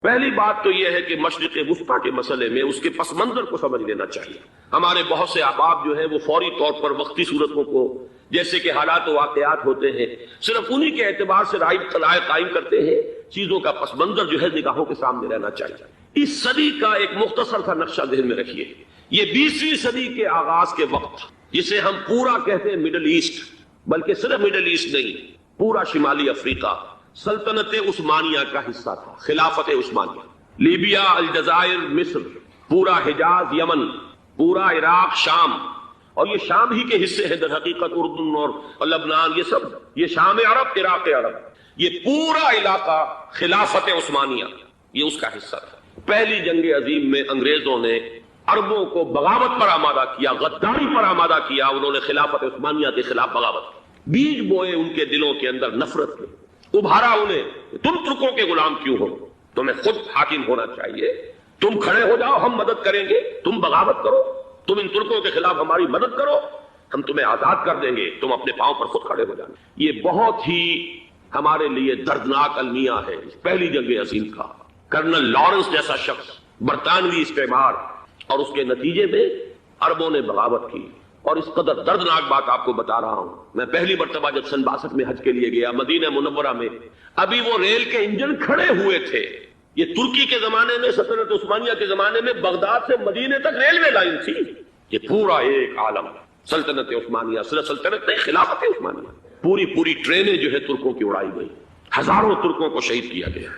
پہلی بات تو یہ ہے کہ مشرق وسطیٰ کے مسئلے میں اس کے پس منظر کو سمجھ لینا چاہیے۔ ہمارے بہت سے احباب جو ہیں وہ فوری طور پر وقتی صورتوں کو، جیسے کہ حالات و واقعات ہوتے ہیں، صرف انہی کے اعتبار سے رائے قائم کرتے ہیں۔ چیزوں کا پس منظر جو ہے نگاہوں کے سامنے رہنا چاہیے۔ اس صدی کا ایک مختصر سا نقشہ ذہن میں رکھیے۔ یہ 20ویں صدی کے آغاز کے وقت، جسے ہم پورا کہتے ہیں مڈل ایسٹ، بلکہ صرف مڈل ایسٹ نہیں، پورا شمالی افریقہ سلطنت عثمانیہ کا حصہ تھا، خلافت عثمانیہ۔ لیبیا، الجزائر، مصر، پورا حجاز، یمن، پورا عراق، شام، اور یہ شام ہی کے حصے ہیں در حقیقت، اردن اور لبنان، یہ سب یہ شام عرب، عراق عرب، یہ پورا علاقہ خلافت عثمانیہ یہ اس کا حصہ تھا۔ پہلی جنگ عظیم میں انگریزوں نے عربوں کو بغاوت پر آمادہ کیا، غداری پر آمادہ کیا۔ انہوں نے خلافت عثمانیہ کے خلاف بغاوت کی، بیج بوئے ان کے دلوں کے اندر نفرت کے، ابھارا انہیں، تم ترکوں کے غلام کیوں ہو، تمہیں خود حاکم ہونا چاہیے، تم کھڑے ہو جاؤ، ہم مدد کریں گے، تم بغاوت کرو، تم ان ترکوں کے خلاف ہماری مدد کرو، ہم تمہیں آزاد کر دیں گے، تم اپنے پاؤں پر خود کھڑے ہو جانا۔ یہ بہت ہی ہمارے لیے دردناک المیہ ہے پہلی جنگ عظیم کا۔ کرنل لارنس جیسا شخص، برطانوی استعمار، اور اس کے نتیجے میں عربوں نے بغاوت کی۔ اور اس قدر دردناک بات آپ کو بتا رہا ہوں، میں پہلی مرتبہ جب سن 62 میں حج کے لیے گیا مدینہ منورہ میں، ابھی وہ ریل کے انجن کھڑے ہوئے تھے۔ یہ ترکی کے زمانے میں، سلطنت عثمانیہ کے زمانے میں بغداد سے مدینے تک ریلوے لائن تھی۔ یہ پورا ایک عالم، سلطنت عثمانیہ، صرف سلطنت نہیں، خلافت عثمانیہ، پوری ٹرینیں جو ہے ترکوں کی اڑائی گئی، ہزاروں ترکوں کو شہید کیا گیا،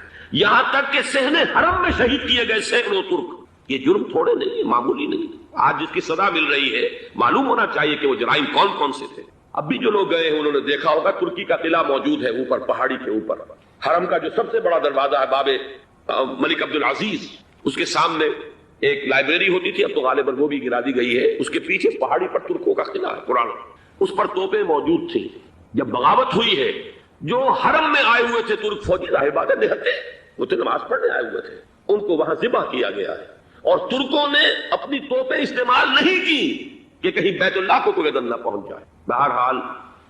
یہاں تک کہ صحن حرم میں شہید کیے گئے سینکڑوں ترک۔ یہ جرم تھوڑے نہیں ہے، معمولی نہیں۔ آج جس کی سزا مل رہی ہے، معلوم ہونا چاہیے کہ وہ جرائم کون کون سے تھے۔ اب بھی جو لوگ گئے ہیں انہوں نے دیکھا ہوگا، ترکی کا قلعہ موجود ہے اوپر پہاڑی کے اوپر، حرم کا جو سب سے بڑا دروازہ ہے باب ملک عبدالعزیز، اس کے سامنے ایک لائبریری ہوتی تھی، اب تو غالباً وہ بھی گرا دی گئی ہے، اس کے پیچھے پہاڑی پر ترکوں کا قلعہ ہے پرانا، اس پر توپیں موجود تھیں۔ جب بغاوت ہوئی ہے، جو حرم میں آئے ہوئے تھے ترک فوجی، ظاہر بات ہے نہتے، وہ تو نماز پڑھنے آئے ہوئے تھے، ان کو وہاں ذبح کیا گیا ہے۔ اور ترکوں نے اپنی توپیں استعمال نہیں کی کہ کہیں بیت اللہ کو کوئی عدم نہ پہنچ جائے۔ بہرحال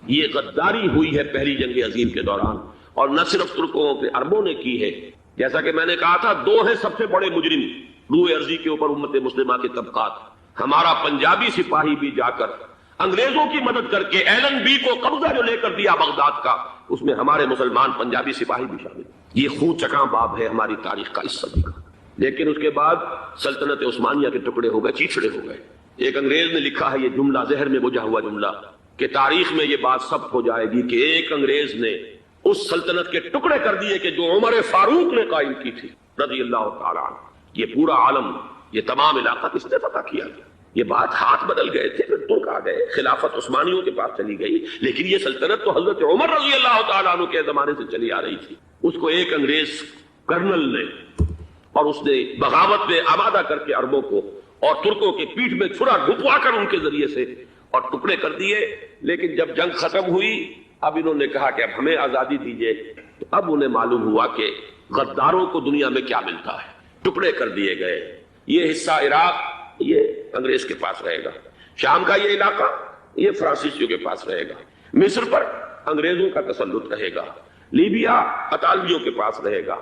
یہ غداری ہوئی ہے پہلی جنگ عظیم کے دوران، اور نہ صرف ترکوں کے، عربوں نے کی ہے۔ جیسا کہ میں نے کہا تھا، دو ہیں سب سے بڑے مجرم روئے ارضی کے اوپر امت مسلمہ کے طبقات۔ ہمارا پنجابی سپاہی بھی جا کر انگریزوں کی مدد کر کے ایلن بی کو قبضہ جو لے کر دیا بغداد کا، اس میں ہمارے مسلمان پنجابی سپاہی بھی شامل۔ یہ خون چکاں باب ہے ہماری تاریخ کا اس صدی کا۔ لیکن اس کے بعد سلطنت عثمانیہ کے ٹکڑے ہو گئے، چیچڑے ہو گئے۔ ایک انگریز نے لکھا ہے یہ جملہ، ذہن میں بجھا ہوا جملہ، کہ تاریخ میں یہ بات ثبت ہو جائے گی کہ ایک انگریز نے اس سلطنت کے ٹکڑے کر دیے کہ جو عمر فاروق نے قائم کی تھی رضی اللہ تعالیٰ عنہ۔ یہ پورا عالم، یہ تمام علاقہ کس نے فتح کیا گیا؟ یہ بات ہاتھ بدل گئے تھے، پھر ترک آ گئے، خلافت عثمانیوں کے پاس چلی گئی، لیکن یہ سلطنت تو حضرت عمر رضی اللہ تعالیٰ عنہ کے زمانے سے چلی آ رہی تھی۔ اس کو ایک انگریز کرنل نے، اور اس نے بغاوت میں آمادہ کر کے عربوں کو اور ترکوں کے پیٹھ میں چھرا ڈھکوا کر ان کے ذریعے سے اور ٹکڑے کر دیے۔ لیکن جب جنگ ختم ہوئی، اب انہوں نے کہا کہ اب ہمیں آزادی دیجیے، تو اب انہیں معلوم ہوا کہ غداروں کو دنیا میں کیا ملتا ہے، ٹکڑے کر دیے گئے۔ یہ حصہ عراق یہ انگریز کے پاس رہے گا، شام کا یہ علاقہ یہ فرانسیسیوں کے پاس رہے گا، مصر پر انگریزوں کا تسلط رہے گا، لیبیا اطالویوں کے پاس رہے گا۔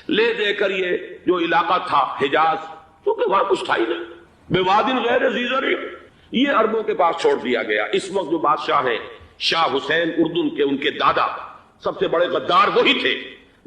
لے دے کر یہ جو علاقہ تھا حجاز، کیونکہ وہاں کچھ تھا ہی نہیں، بوادن غیر ذی زرع، یہ عربوں کے پاس چھوڑ دیا گیا۔ اس وقت جو بادشاہ ہیں شاہ حسین اردن کے، ان کے دادا سب سے بڑے غدار وہی تھے،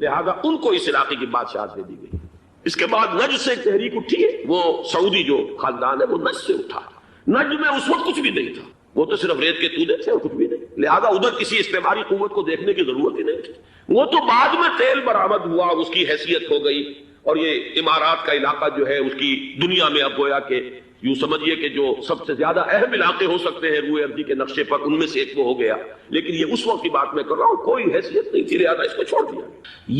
لہذا ان کو اس علاقے کی بادشاہت دے دی گئی۔ اس کے بعد نجد سے ایک تحریک اٹھی ہے، وہ سعودی جو خاندان ہے وہ نجد سے اٹھا۔ نجد میں اس وقت کچھ بھی نہیں تھا، وہ تو صرف ریت کے تودے تھے اور کچھ بھی نہیں، لہذا ادھر کسی استعماری قوت کو دیکھنے کی ضرورت ہی نہیں تھی۔ وہ تو بعد میں تیل برآمد ہوا، اس کی حیثیت ہو گئی، اور یہ امارات کا علاقہ جو ہے اس کی دنیا میں اب گویا کہ یوں سمجھیے کہ جو سب سے زیادہ اہم علاقے ہو سکتے ہیں روئے ارضی کے نقشے پر، ان میں سے ایک وہ ہو گیا۔ لیکن یہ اس وقت کی بات میں کر رہا ہوں، کوئی حیثیت نہیں تھی، لہذا اس کو چھوڑ دیا۔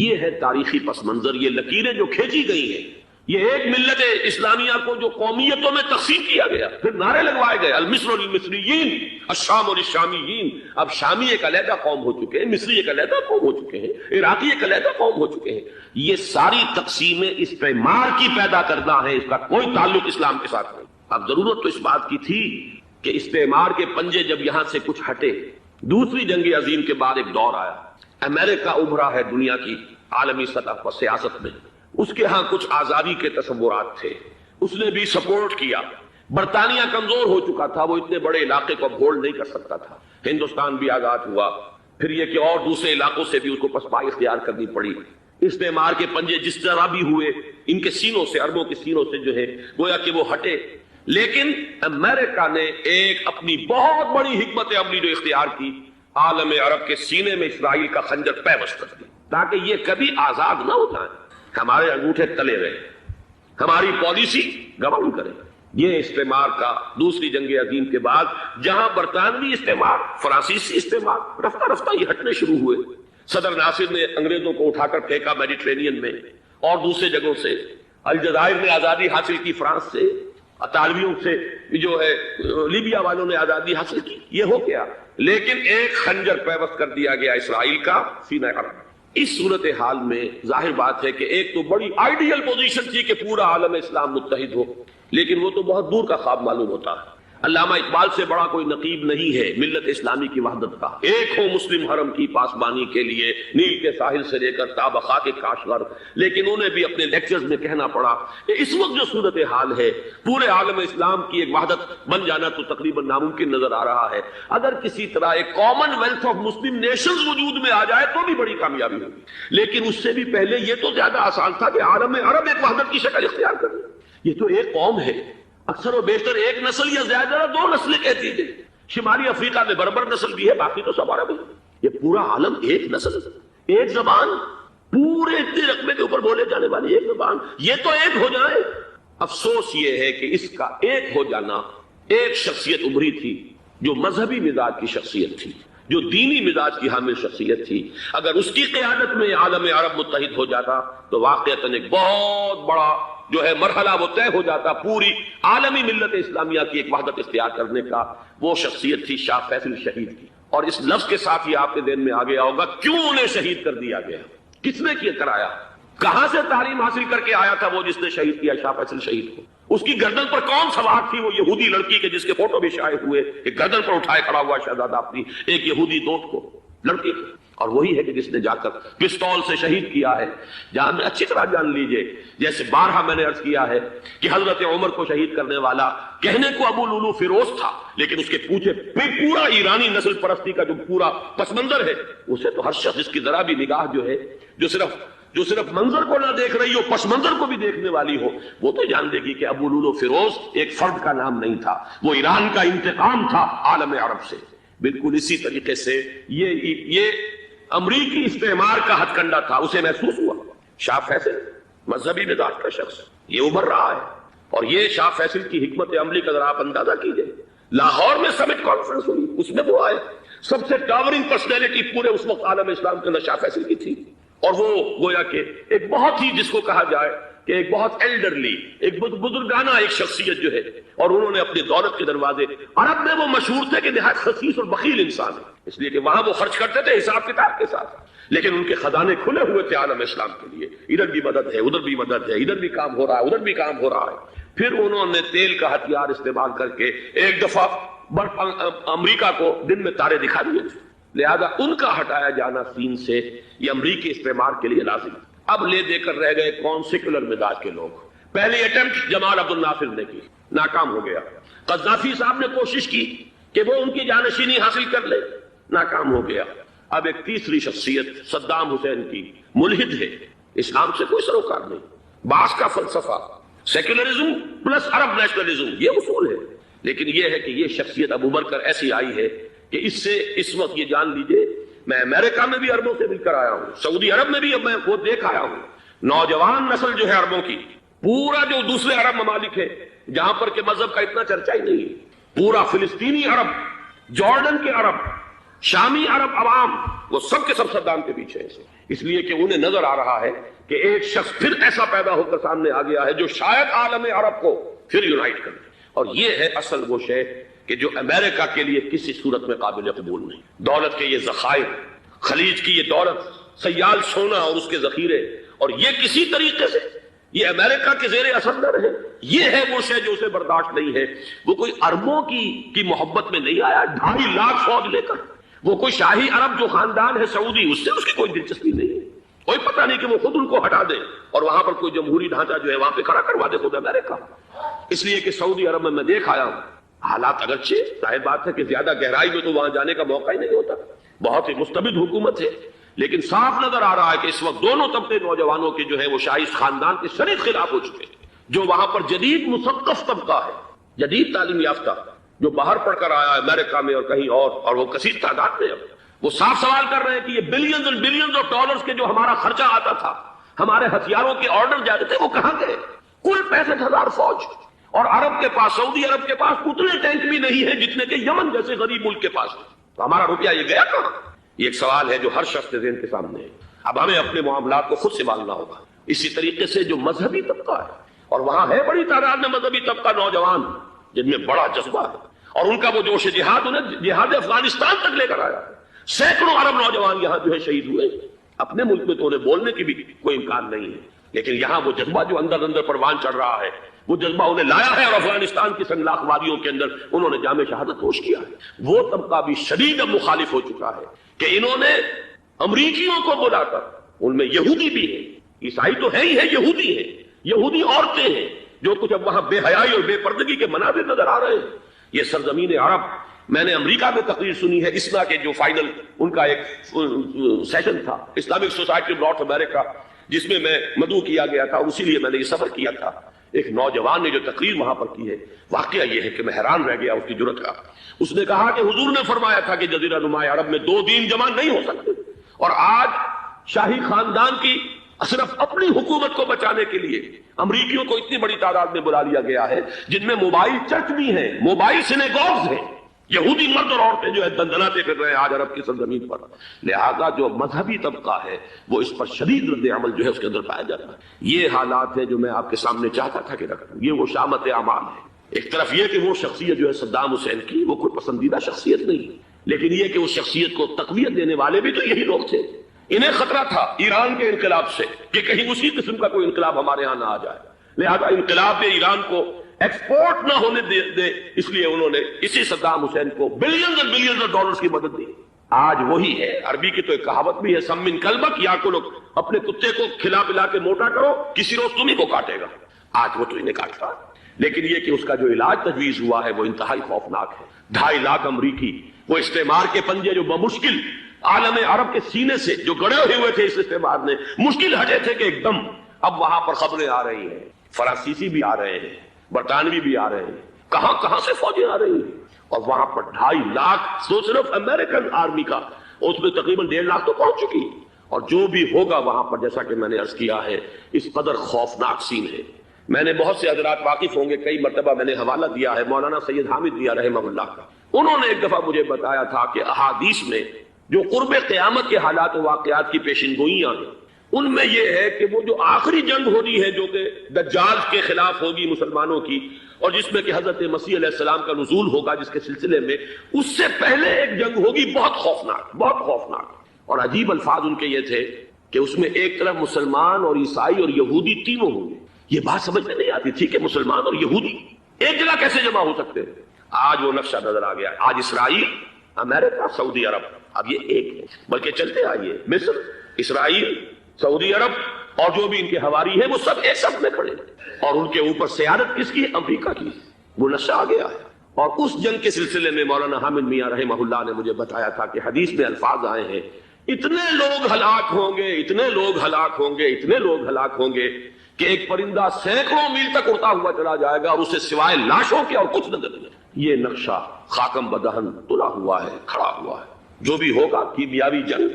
یہ ہے تاریخی پس منظر، یہ لکیریں جو کھینچی گئی ہیں، یہ ایک ملت اسلامیہ کو جو قومیتوں میں تقسیم کیا گیا، پھر نعرے لگوائے گئے المصر للمصریین الشام للشامیین۔ اب شامی ایک علیحدہ قوم ہو چکے ہیں، مصری ایک علیحدہ قوم ہو چکے ہیں، عراقی ایک علیحدہ قوم ہو چکے ہیں۔ یہ ساری تقسیمیں استعمار کی پیدا کرنا ہے، اس کا کوئی تعلق اسلام کے ساتھ نہیں۔ اب ضرورت تو اس بات کی تھی کہ استعمار کے پنجے جب یہاں سے کچھ ہٹے، دوسری جنگ عظیم کے بعد ایک دور آیا، امریکہ ابھرا ہے دنیا کی عالمی سطح پر سیاست میں، اس کے ہاں کچھ آزادی کے تصورات تھے، اس نے بھی سپورٹ کیا۔ برطانیہ کمزور ہو چکا تھا، وہ اتنے بڑے علاقے کو ہولڈ نہیں کر سکتا تھا۔ ہندوستان بھی آزاد ہوا، پھر یہ کہ اور دوسرے علاقوں سے بھی اس کو پسپائی اختیار کرنی پڑی۔ استعمار کے پنجے جس طرح بھی ہوئے، ان کے سینوں سے، عربوں کے سینوں سے جو ہے گویا کہ وہ ہٹے، لیکن امریکہ نے ایک اپنی بہت بڑی حکمت عملی جو اختیار کی، عالم عرب کے سینے میں اسرائیل کا خنجر پیوست کر دیا تاکہ یہ کبھی آزاد نہ ہو جائیں، ہمارے انگوٹھے تلے رہے، ہماری پالیسی گواہی کرے۔ یہ استعمار کا دوسری جنگ عظیم کے بعد جہاں برطانوی استعمار، فرانسیسی استعمار رفتہ رفتہ یہ ہٹنے شروع ہوئے، صدر ناصر نے انگریزوں کو اٹھا کر پھینکا میڈیٹرینین میں اور دوسرے جگہوں سے، الجزائر نے آزادی حاصل کی فرانس سے، اطالویوں سے جو ہے لیبیا والوں نے آزادی حاصل کی، یہ ہو گیا، لیکن ایک خنجر پیوست کر دیا گیا اسرائیل کا سینہ عرب۔ اس صورتحال میں ظاہر بات ہے کہ ایک تو بڑی آئیڈیل پوزیشن تھی کہ پورا عالم اسلام متحد ہو، لیکن وہ تو بہت دور کا خواب معلوم ہوتا ہے۔ علامہ اقبال سے بڑا کوئی نقیب نہیں ہے ملت اسلامی کی وحدت کا، ایک ہو مسلم حرم کی پاسبانی کے لیے نیل کے ساحل سے لے کر تابخا کے کاشغر، لیکن انہیں بھی اپنے لیکچرز میں کہنا پڑا کہ اس وقت جو صورتحال ہے پورے عالم اسلام کی ایک وحدت بن جانا تو تقریباً ناممکن نظر آ رہا ہے، اگر کسی طرح ایک common wealth of Muslim nations وجود میں آ جائے تو بھی بڑی کامیابی ہوگی، لیکن اس سے بھی پہلے یہ تو زیادہ آسان تھا کہ عالم عرب ایک وحدت کی شکل اختیار کر لے۔ یہ تو ایک قوم ہے، اکثر و بیشتر ایک نسل یا زیادہ دو نسلیں کہتی ہیں، شمالی افریقہ میں بربر نسل بھی ہے، باقی تو سب عرب ہے۔ یہ پورا عالم ایک نسل، ایک زبان، پورے اتنے رقبے کے اوپر بولے جانے والی ایک زبان، یہ تو ایک ہو جائے۔ افسوس یہ ہے کہ اس کا ایک ہو جانا، ایک شخصیت ابھری تھی جو مذہبی مزاج کی شخصیت تھی، جو دینی مزاج کی حامل شخصیت تھی، اگر اس کی قیادت میں عالم عرب متحد ہو جاتا تو واقعتاً ایک بہت بڑا جو ہے مرحلہ وہ طے ہو جاتا پوری عالمی ملت اسلامیہ کی ایک وحدت اختیار کرنے کا۔ وہ شخصیت تھی شاہ فیصل شہید کی، اور اس لفظ کے ساتھ ہی آپ کے ذہن میں آ گیا ہوگا کیوں انہیں شہید کر دیا گیا، کس نے کیا کرایا، کہاں سے تعلیم حاصل کر کے آیا تھا وہ جس نے شہید کیا شاہ فیصل شہید کو، اس کی گردن پر کون سوار تھی، وہ یہودی لڑکی کے جس کے فوٹو بھی شائع ہوئے کہ گردن پر اٹھائے کھڑا ہوا شہزادہ اپنی ایک یہودی دوست کو، لڑکی کو، اور وہی ہے کہ جس نے جا کر پستول سے شہید کیا ہے۔ جہاں میں اچھی طرح جان لیجئے، جیسے بارہا میں نے عرض کیا ہے کہ حضرت عمر کو شہید کرنے والا کہنے کو ابو لولو فیروز تھا، لیکن اس کے پیچھے پورا ایرانی نسل پرستی کا جو پورا پس منظر ہے، اسے تو ہر شخص جس کی ذرا بھی نگاہ جو ہے جو صرف منظر کو نہ دیکھ رہی ہو، پس منظر کو بھی دیکھنے والی ہو، وہ تو جان دے گی کہ ابو لولو فیروز ایک فرد کا نام نہیں تھا، وہ ایران کا انتقام تھا عالم عرب سے۔ بالکل اسی طریقے سے یہ امریکی استعمار کا ہتھ کنڈا تھا، اسے محسوس ہوا۔ شاہ فیصل مذہبی مزاج کا شخص یہ ابھر رہا ہے، اور یہ شاہ فیصل کی حکمت عملی کا ذرا آپ اندازہ کیجئے۔ لاہور میں سمٹ کانفرنس ہوئی، اس میں وہ آئے، سب سے ٹاورنگ پرسنالٹی پورے اس وقت عالم اسلام کے اندر شاہ فیصل کی تھی، اور وہ گویا کہ ایک بہت ہی جس کو کہا جائے کہ ایک بہت ایلڈرلی، ایک بزرگانہ ایک شخصیت جو ہے، اور انہوں نے اپنے دولت کے دروازے، عرب میں وہ مشہور تھے کہ نہایت خسیس اور بخیل انسان ہے، اس لیے کہ وہاں وہ خرچ کرتے تھے حساب کتاب کے ساتھ، لیکن ان کے خزانے کھلے ہوئے تھے عالم اسلام کے لیے، ادھر بھی مدد ہے، ادھر بھی مدد ہے، ادھر بھی کام ہو رہا ہے، ادھر بھی کام ہو رہا ہے۔ پھر انہوں نے تیل کا ہتھیار استعمال کر کے ایک دفعہ امریکہ کو دن میں تارے دکھا دیے تھے، لہذا ان کا ہٹایا جانا سین سے یہ امریکی استعمار کے لیے لازم۔ اب لے دے کر رہ گئے کون؟ سیکولر مزاج کے لوگ۔ پہلی اٹیمپٹ جمال عبد الناصر نے کی، ناکام ہو گیا۔ قذافی صاحب نے کوشش کی کہ وہ ان کی جانشینی حاصل کر لے، ناکام ہو گیا۔ اب ایک تیسری شخصیت صدام حسین کی، ملحد ہے، اسلام سے کوئی سروکار نہیں، باس کا فلسفہ، سیکولرزم پلس عرب نیشنلزم، یہ اصول ہے، لیکن یہ ہے کہ یہ شخصیت اب ابھر کر ایسی آئی ہے کہ اس سے اس وقت یہ جان لیجئے، میں امریکہ میں بھی عربوں سے مل کر آیا ہوں، سعودی عرب میں بھی اب میں وہ دیکھ آیا ہوں، نوجوان نسل جو ہے عربوں کی، پورا جو دوسرے عرب ممالک ہے جہاں پر کہ مذہب کا اتنا چرچا ہی نہیں ہے، پورا فلسطینی عرب، جارڈن کے عرب، شامی عرب عوام، وہ سب کے سب صدام کے پیچھے ہیں، اس لیے کہ انہیں نظر آ رہا ہے کہ ایک شخص پھر ایسا پیدا ہو کر سامنے آ گیا ہے جو شاید عالم عرب کو پھر یونائٹ کر دے، اور یہ ہے اصل وہ شے کہ جو امریکہ کے لیے کسی صورت میں قابل قبول نہیں۔ دولت کے یہ ذخائر، خلیج کی یہ دولت، سیال سونا اور اس کے ذخیرے، اور یہ کسی طریقے سے یہ امریکہ کے زیر اثر نہ رہے، یہ ہے وہ شے جو اسے برداشت نہیں ہے۔ وہ کوئی عربوں کی محبت میں نہیں آیا 2.5 لاکھ فوج لے کر، وہ کوئی شاہی عرب جو خاندان ہے سعودی، اس سے اس کی کوئی دلچسپی نہیں ہے، کوئی پتہ نہیں کہ وہ خود ان کو ہٹا دے اور وہاں پر کوئی جمہوری ڈھانچہ جو ہے وہاں پہ کھڑا کروا دے خود امریکہ. اس لیے کہ سعودی عرب میں دیکھ آیا ہوں حالات اگرچہ ظاہر بات ہے کہ زیادہ گہرائی میں تو وہاں جانے کا موقع ہی نہیں ہوتا, بہت ہی مستبد حکومت ہے, لیکن صاف نظر آ رہا ہے کہ اس وقت دونوں طبقے نوجوانوں کے جو ہے وہ شائستہ خاندان کے شدید خلاف ہو چکے ہیں. جو وہاں پر جدید مثقف طبقہ ہے, جدید تعلیم یافتہ, جو باہر پڑھ کر آیا ہے امریکہ میں اور کہیں اور وہ کثیر تعداد میں, اب وہ صاف سوال کر رہے ہیں کہ یہ بلینز اور بلینز آف ڈالرز کے جو ہمارا خرچہ آتا تھا, ہمارے ہتھیاروں کے آرڈر جاتے تھے, وہ کہاں گئے؟ کل 65,000 فوج, اور عرب کے پاس, سعودی عرب کے پاس اتنے ٹینک بھی نہیں ہیں جتنے کہ یمن جیسے غریب ملک کے پاس, تو ہمارا روپیہ یہ گیا کہاں؟ یہ ایک سوال ہے جو ہر شخص کے ذہن کے سامنے ہے. اب ہمیں اپنے معاملات کو خود سنبھالنا ہوگا. اسی طریقے سے جو مذہبی طبقہ ہے, اور وہاں ہے بڑی تعداد میں مذہبی طبقہ نوجوان جن میں بڑا جذبہ ہے, اور ان کا وہ جوش جہاد انہیں جہاد افغانستان تک لے کر آیا. سینکڑوں عرب نوجوان یہاں جو ہے شہید ہوئے. اپنے ملک میں تو انہیں بولنے کی بھی کوئی امکان نہیں ہے, لیکن یہاں وہ جذبہ جو اندر اندر پروان چڑھ رہا ہے, وہ جذبہ انہیں لایا ہے, اور افغانستان کی سنگلاخ وادیوں کے اندر انہوں نے جام شہادت نوش کیا ہے. وہ طبقہ بھی شدید اب مخالف ہو چکا ہے کہ انہوں نے امریکیوں کو بلا کر, ان میں یہودی بھی ہیں, عیسائی تو ہے ہی ہے, یہودی ہیں, یہودی عورتیں ہیں, جو کچھ اب وہاں بے حیائی اور بے پردگی کے مناظر نظر آ رہے ہیں. یہ سرزمین عرب, میں نے امریکہ میں تقریر سنی ہے اسنا کے جو فائنل ان کا ایک سیشن تھا, اسلامک سوسائٹی آف نارتھ امریکہ, جس میں میں مدعو کیا گیا تھا, اور اسی لیے میں نے یہ سفر کیا تھا. ایک نوجوان نے جو تقریر وہاں پر کی ہے, واقعہ یہ ہے کہ میں حیران رہ گیا اس کی جرأت کا. اس نے کہا کہ حضور نے فرمایا تھا کہ جزیرہ نما عرب میں 2 دین جمع نہیں ہو سکتے, اور آج شاہی خاندان کی صرف اپنی حکومت کو بچانے کے لیے امریکیوں کو اتنی بڑی تعداد میں بلا لیا گیا ہے, جن میں موبائل چرچ بھی ہیں, موبائل سینیگوگز ہیں. یہودی مرد اور عورتیں جو ہے دندناتے پھر رہے ہیں آج عرب کی سرزمین پر. لہذا جو مذہبی طبقہ ہے وہ اس پر شدید رد عمل جو ہے اس کے اندر پایا جاتا ہے. یہ حالات ہیں جو میں آپ کے سامنے چاہتا تھا کہ رکھوں. یہ وہ شامت اعمال ہے. ایک طرف یہ کہ وہ شخصیت جو ہے صدام حسین کی, وہ کوئی پسندیدہ شخصیت نہیں, لیکن یہ کہ اس شخصیت کو تقویت دینے والے بھی تو یہی لوگ تھے. انہیں خطرہ تھا ایران کے انقلاب سے کہ کہیں اسی قسم کا کوئی انقلاب ہمارے ہاں نہ آ جائے, لہذا انقلاب ایران کو ایکسپورٹ نہ ہونے دے, اس لیے انہوں نے اسی صدام حسین کو بلینز اور بلینز آف ڈالرز کی مدد دی. آج وہی ہے. عربی کی تو ایک کہاوت بھی ہے, سمن کلبک, یا کو لوگ اپنے کتے کو کھلا پلا کے موٹا کرو, کسی روز تمہیں کو کاٹے گا. آج وہ تو انہیں کاٹتا, لیکن یہ کہ اس کا جو علاج تجویز ہوا ہے وہ انتہائی خوفناک ہے. 2.5 لاکھ امریکی وہ استعمار کے پنجے جو بمشکل عالم عرب کے سینے سے جو گڑے ہوئے تھے اس استعمار نے, مشکل ہٹے تھے کہ ایک دم اب وہاں پر خبریں آ رہی ہیں, فرانسیسی بھی آ رہے ہیں, برطانوی بھی آ رہے ہیں, کہاں سے فوجیں آ رہی ہیں, اور وہاں پر 2.5 لاکھ تو صرف امریکن آرمی کا, اس میں تقریباً 1.5 لاکھ تو پہنچ چکی. اور جو بھی ہوگا وہاں پر, جیسا کہ میں نے عرض کیا ہے, اس قدر خوفناک سین ہے. میں نے بہت سے حضرات واقف ہوں گے, کئی مرتبہ میں نے حوالہ دیا ہے مولانا سید حامد دیا رحمہ اللہ کا. انہوں نے ایک دفعہ مجھے بتایا تھا کہ احادیث میں جو قرب قیامت کے حالات و واقعات کی پیشن گوئیاں ہیں, ان میں یہ ہے کہ وہ جو آخری جنگ ہو رہی ہے جو کہ دجال کے خلاف ہوگی مسلمانوں کی, اور جس میں کہ حضرت مسیح علیہ السلام کا نزول ہوگا, جس کے سلسلے میں اس سے پہلے ایک جنگ ہوگی بہت خوفناک, بہت خوفناک. اور عجیب الفاظ ان کے یہ تھے کہ اس میں ایک طرف مسلمان اور عیسائی اور یہودی تینوں ہوں گے. یہ بات سمجھ میں نہیں آتی تھی کہ مسلمان اور یہودی ایک جگہ کیسے جمع ہو سکتے ہیں. آج وہ نقشہ نظر آ گیا. آج اسرائیل, امریکہ, سعودی عرب, اب یہ ایک ہے. بلکہ چلتے آئیے, مصر, اسرائیل, سعودی عرب اور جو بھی ان کے حواری ہیں وہ سب ایک ساتھ میں کھڑے ہیں, اور ان کے اوپر سیادت کس کی؟ امریکہ کی. وہ نقشہ آ گیا ہے. اور اس جنگ کے سلسلے میں مولانا حامد میاں رحمہ اللہ نے مجھے بتایا تھا کہ حدیث میں الفاظ آئے ہیں, اتنے لوگ ہلاک ہوں گے, اتنے لوگ ہلاک ہوں گے, اتنے لوگ ہلاک ہوں گے کہ ایک پرندہ سینکڑوں میل تک اڑتا ہوا چلا جائے گا اور اسے سوائے لاشوں کے اور کچھ نظر نہیں. یہ نقشہ خاکم بدہن تلا ہوا ہے, کھڑا ہوا ہے. جو بھی ہوگا کیمیاوی جنگ,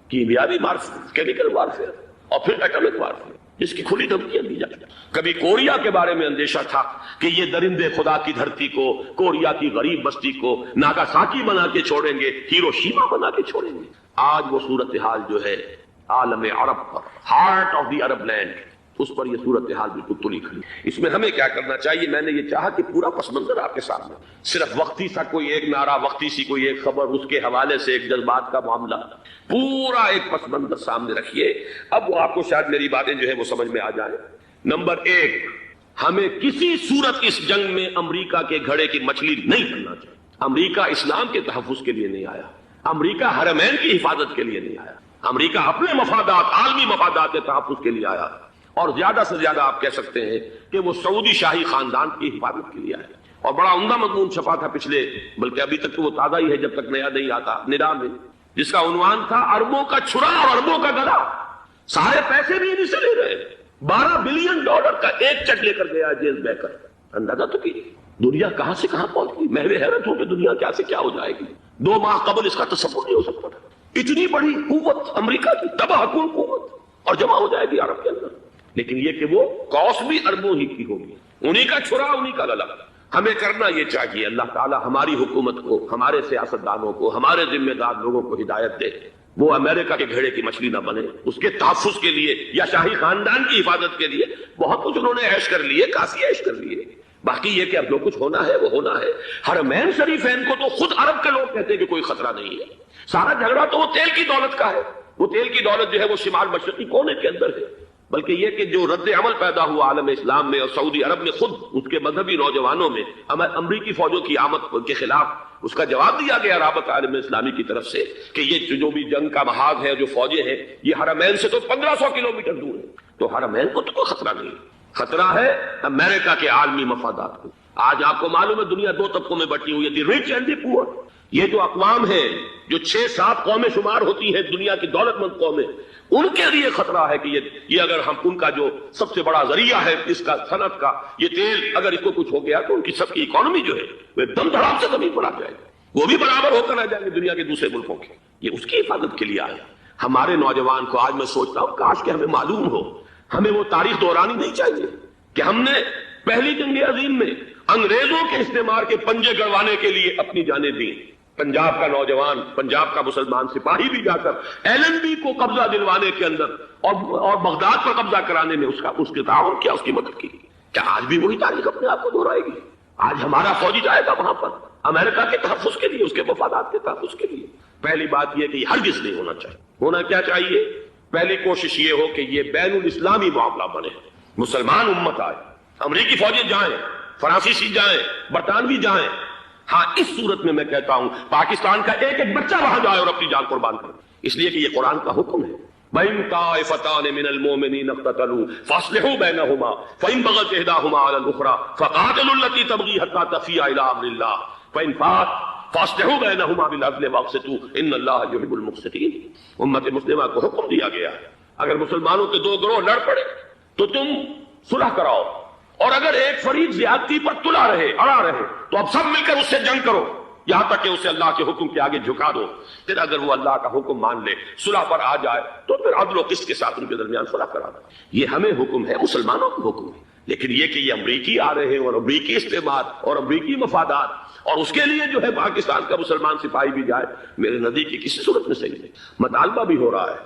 کیمیاوی وارفیئر, کیمیکل وارفیئر, اور پھر ایٹمک وارفیئر, جس کی کھلی دھمکیاں دی جائیں. کبھی کوریا کے بارے میں اندیشہ تھا کہ یہ درندے خدا کی دھرتی کو, کوریا کی غریب بستی کو ناگاساکی بنا کے چھوڑیں گے, ہیروشیما بنا کے چھوڑیں گے. آج وہ صورتحال جو ہے عالم عرب پر, heart of the Arab land, اس پر یہ صورتحال بالکل تلی کھڑی. اس میں ہمیں کیا کرنا چاہیے؟ میں نے یہ چاہا کہ پورا پس منظر آپ کے سامنے, صرف وقتی سا کوئی ایک نعرہ, وقتی سی کوئی ایک خبر, اس کے حوالے سے ایک جذبات کا معاملہ, پورا ایک پس منظر سامنے رکھیے. اب وہ آپ کو شاید میری باتیں جو ہے وہ سمجھ میں آ جائیں. نمبر 1, ہمیں کسی صورت اس جنگ میں امریکہ کے گھڑے کی مچھلی نہیں بننا چاہیے. امریکہ اسلام کے تحفظ کے لیے نہیں آیا, امریکہ حرمین کی حفاظت کے لیے نہیں آیا. امریکہ اپنے مفادات، عالمی مفادات کے تحفظ کے لیے آیا، اور زیادہ سے زیادہ آپ کہہ سکتے ہیں کہ وہ سعودی شاہی خاندان کی حفاظت کے لیے آیا، اور بڑا عمدہ مضمون چھپا تھا پچھلے، بلکہ ابھی تک تو وہ تازہ ہی ہے جب تک نیا نہیں آتا، ندا میں، جس کا عنوان تھا اربوں کا چھرا اور اربوں کا گدا۔ سارے پیسے بھی انہیں سے لے رہے ہیں۔ $12 بلین کا ایک چیک لے کر گیا جیمز بیکر۔ اندازہ تو کیجیے دنیا کہاں سے کہاں پہنچ گئی۔ میں حیرت ہوں کہ دنیا کیا سے کیا ہو جائے گی۔ 2 ماہ قبل اس کا تصور نہیں ہو سکتا تھا۔ اتنی بڑی قوت امریکہ کی، تباہ کن قوت، اور جمع ہو جائے گی عرب کے اندر۔ لیکن یہ کہ وہ کاس بھی اربوں ہی کی ہوگی، انہی کا چھرا انہی کا گلا۔ ہمیں کرنا یہ چاہیے، اللہ تعالی ہماری حکومت کو، ہمارے سیاستدانوں کو، ہمارے ذمہ دار لوگوں کو ہدایت دے، وہ امریکہ کے گھیڑے کی مچھلی نہ بنے۔ اس کے تحفظ کے لیے یا شاہی خاندان کی حفاظت کے لیے بہت کچھ انہوں نے عیش کر لیے، کافی عیش کر لیے۔ باقی یہ کہ اب جو کچھ ہونا ہے وہ ہونا ہے۔ حرمین شریفین کو تو خود عرب کے لوگ کہتے ہیں کہ کوئی خطرہ نہیں ہے۔ سارا جھگڑا تو وہ تیل کی دولت کا ہے۔ وہ تیل کی دولت جو ہے وہ شمال مشرقی کونے کے اندر ہے، بلکہ یہ کہ جو رد عمل پیدا ہوا عالم اسلام میں اور سعودی عرب میں، خود اس کے مذہبی نوجوانوں میں امریکی فوجوں کی آمد کے خلاف اس کا جواب دیا گیا رابط عالم اسلامی کی طرف سے کہ یہ جو بھی جنگ کا محاذ ہے، جو فوجیں ہیں، یہ حرمین سے تو 1500 کلومیٹر دور ہے، تو حرمین کو تو کوئی خطرہ نہیں ہے۔ خطرہ ہے امریکہ کے عالمی مفادات کو۔ آج آپ کو معلوم ہے دنیا 2 طبقوں میں بٹی ہوئی ہے، دی رچ اینڈ دی پور۔ یہ جو اقوام ہیں، جو 6-7 قومیں شمار ہوتی ہیں دنیا کی دولت مند قومیں، ان کے لیے خطرہ ہے کہ یہ اگر ہم ان کا جو سب سے بڑا ذریعہ ہے اس کا صنعت کا، یہ تیل، اگر اس کو کچھ ہو گیا تو ان کی سب کی اکانومی جو ہے وہ دم دھڑام سے زمین پر آ جائے گی، وہ بھی برابر ہو کر آ جائیں گے دنیا کے دوسرے ملکوں کے۔ یہ اس کی حفاظت کے لیے آیا۔ ہمارے نوجوان کو آج میں سوچتا ہوں کاش کہ ہمیں معلوم ہو، ہمیں وہ تاریخ دہرانی نہیں چاہیے کہ ہم نے پہلی جنگ عظیم میں انگریزوں کے استعمار کے پنجے گڑوانے کے لیے اپنی جانیں دی۔ پنجاب کا نوجوان، پنجاب کا مسلمان سپاہی بھی جا کر ایلن بی کو قبضہ دلوانے کے اندر اور بغداد پر قبضہ کرانے میں اس کے تعاون کیا، اس کی مدد کی۔ کیا آج بھی وہی تاریخ اپنے آپ کو دہرائے گی؟ آج ہمارا فوجی جائے گا وہاں پر امریکہ کے تحفظ کے لیے، اس کے مفادات کے تحفظ کے لیے۔ پہلی بات یہ کہ یہ ہرگز نہیں ہونا چاہیے۔ ہونا کیا چاہیے؟ پہلی کوشش یہ ہو کہ یہ بین الاسلامی معاملہ بنے، مسلمان امت آئے، امریکی فوجی جائیں، فرانسیسی جائیں، برطانوی جائیں۔ ہاں اس صورت میں میں کہتا ہوں پاکستان کا ایک ایک بچہ وہاں جائے اور اپنی جان قربان کرے، اس لیے کہ یہ قرآن کا حکم ہے۔ بَإِن طَائِفَتَانِ مِنَ الْمُؤْمِنِينَ اقْتَتَلُوا فَأَصْلِحُوا بَيْنَهُمَا فَإِن بَغَتْ إِحْدَاهُمَا عَلَى الْأُخْرَى فَقَاتِلُوا الَّتِي تَبْغِي حَتَّى تَفِيءَ إِلَىٰ أَمْرِ اللَّهِ فَإِن فَاءَتْ فَأَصْلِحُوا بَيْنَهُمَا بِالْعَدْلِ وَأَقْسِطُوا إِنَّ اللَّهَ يُحِبُّ الْمُقْسِطِينَ۔ امت مسلمہ کو حکم دیا گیا ہے اگر مسلمانوں کے 2 گروہ لڑ پڑے تو تم صلح کراؤ، اور اگر ایک فریق زیادتی پر تلا رہے، اڑا رہے، تو اب سب مل کر اس سے جنگ کرو یہاں تک کہ اسے اللہ کے حکم کے آگے جھکا دو۔ پھر اگر وہ اللہ کا حکم مان لے، صلح پر آ جائے، تو پھر عدل و قسط کے ساتھ ان کے درمیان صلح کرا دو۔ یہ ہمیں حکم ہے، مسلمانوں کو حکم ہے۔ لیکن یہ کہ یہ امریکی آ رہے ہیں اور امریکی استعمار اور امریکی مفادات، اور اس کے لیے جو ہے پاکستان کا مسلمان سپاہی بھی جائے، میرے نزدیک کی کسی صورت میں صحیح نہیں۔ مطالبہ بھی ہو رہا ہے،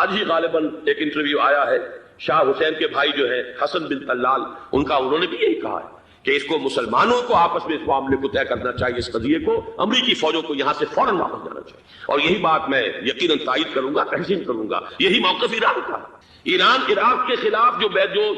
آج ہی غالباً ایک انٹرویو آیا ہے، شاہ حسین کے بھائی جو ہے حسن بن طلال، انہوں نے بھی یہی کہا ہے کہ اس کو مسلمانوں کو آپس میں اس معاملے کو طے کرنا چاہیے، اس قضیے کو، امریکی فوجوں کو یہاں سے فوراً واپس جانا چاہیے۔ اور یہی بات میں یقیناً تائید کروں گا، تحسین کروں گا، یہی موقف ایران کا۔ ایران عراق کے خلاف جو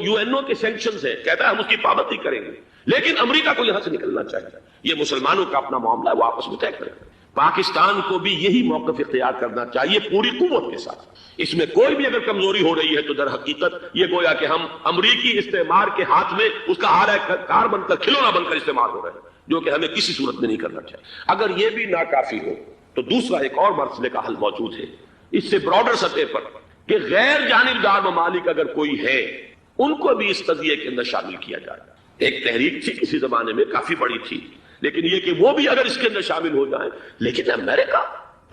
UN کے سینکشنز ہیں، کہتا ہے ہم اس کی پابندی کریں گے، لیکن امریکہ کو یہاں سے نکلنا چاہیے۔ یہ مسلمانوں کا اپنا معاملہ ہے، وہ آپس میں طے کریں۔ پاکستان کو بھی یہی موقف اختیار کرنا چاہیے پوری قوت کے ساتھ۔ اس میں کوئی بھی اگر کمزوری ہو رہی ہے تو در حقیقت یہ گویا کہ ہم امریکی استعمار کے ہاتھ میں اس کا ہارا کار بن کر، کھلونا بن کر استعمال ہو رہے ہیں، جو کہ ہمیں کسی صورت میں نہیں کرنا چاہیے۔ اگر یہ بھی ناکافی ہو تو دوسرا ایک اور مسئلے کا حل موجود ہے اس سے براڈر سطح پر، کہ غیر جانبدار ممالک اگر کوئی ہے ان کو بھی اس قضیے کے اندر شامل کیا جائے۔ ایک تحریک تھی کسی زمانے میں، کافی بڑی تھی، لیکن یہ کہ وہ بھی اگر اس کے اندر شامل ہو جائیں۔ لیکن امریکہ،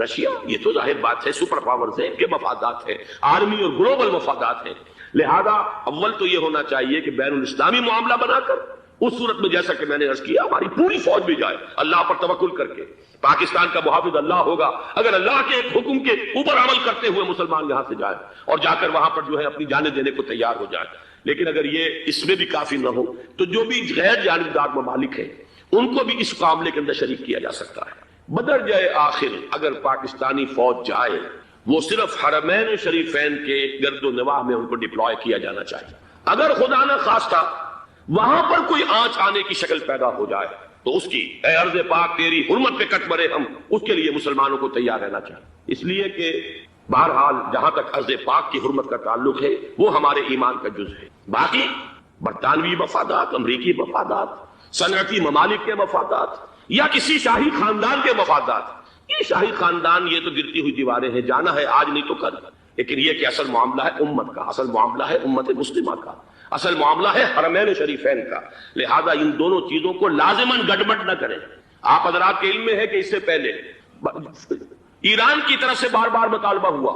رشیا، یہ تو ظاہر بات ہے سپر پاورز ہیں، ان کے مفادات ہیں، عالمی اور گلوبل مفادات ہیں، لہذا اول تو یہ ہونا چاہیے کہ بین الاسلامی معاملہ بنا کر، اس صورت میں جیسا کہ میں نے عرض کیا ہماری پوری فوج بھی جائے اللہ پر توکل کر کے۔ پاکستان کا محافظ اللہ ہوگا، اگر اللہ کے ایک حکم کے اوپر عمل کرتے ہوئے مسلمان یہاں سے جائے اور جا کر وہاں پر جو ہے اپنی جانیں دینے کو تیار ہو جائے۔ لیکن اگر یہ اس میں بھی کافی نہ ہو تو جو بھی غیر جانبدار ممالک ہیں ان کو بھی اس معاملے کے اندر شریک کیا جا سکتا ہے۔ بدرجہ آخر اگر پاکستانی فوج جائے وہ صرف حرمین شریفین کے گرد و نواح میں ان کو ڈپلوائے کیا جانا چاہیے۔ اگر خدا نہ خواستہ وہاں پر کوئی آنچ آنے کی شکل پیدا ہو جائے تو اس کی اے ارض پاک تیری حرمت پہ کٹ مرے ہم، اس کے لیے مسلمانوں کو تیار رہنا چاہیے۔ اس لیے کہ بہرحال جہاں تک ارض پاک کی حرمت کا تعلق ہے وہ ہمارے ایمان کا جز ہے. باقی برطانوی مفادات، امریکی مفادات، صنعتی ممالک کے مفادات یا کسی شاہی خاندان کے مفادات، یہ شاہی خاندان یہ تو گرتی ہوئی دیواریں ہیں، جانا ہے آج نہیں تو کل. لیکن یہ کہ اصل معاملہ ہے امت کا، اصل معاملہ ہے امت مسلمہ کا، اصل معاملہ ہے حرمین شریفین کا. لہذا ان دونوں چیزوں کو لازماً گڑبڑ نہ کریں. آپ حضرات کے علم میں ہے کہ اس سے پہلے ایران کی طرف سے بار بار مطالبہ ہوا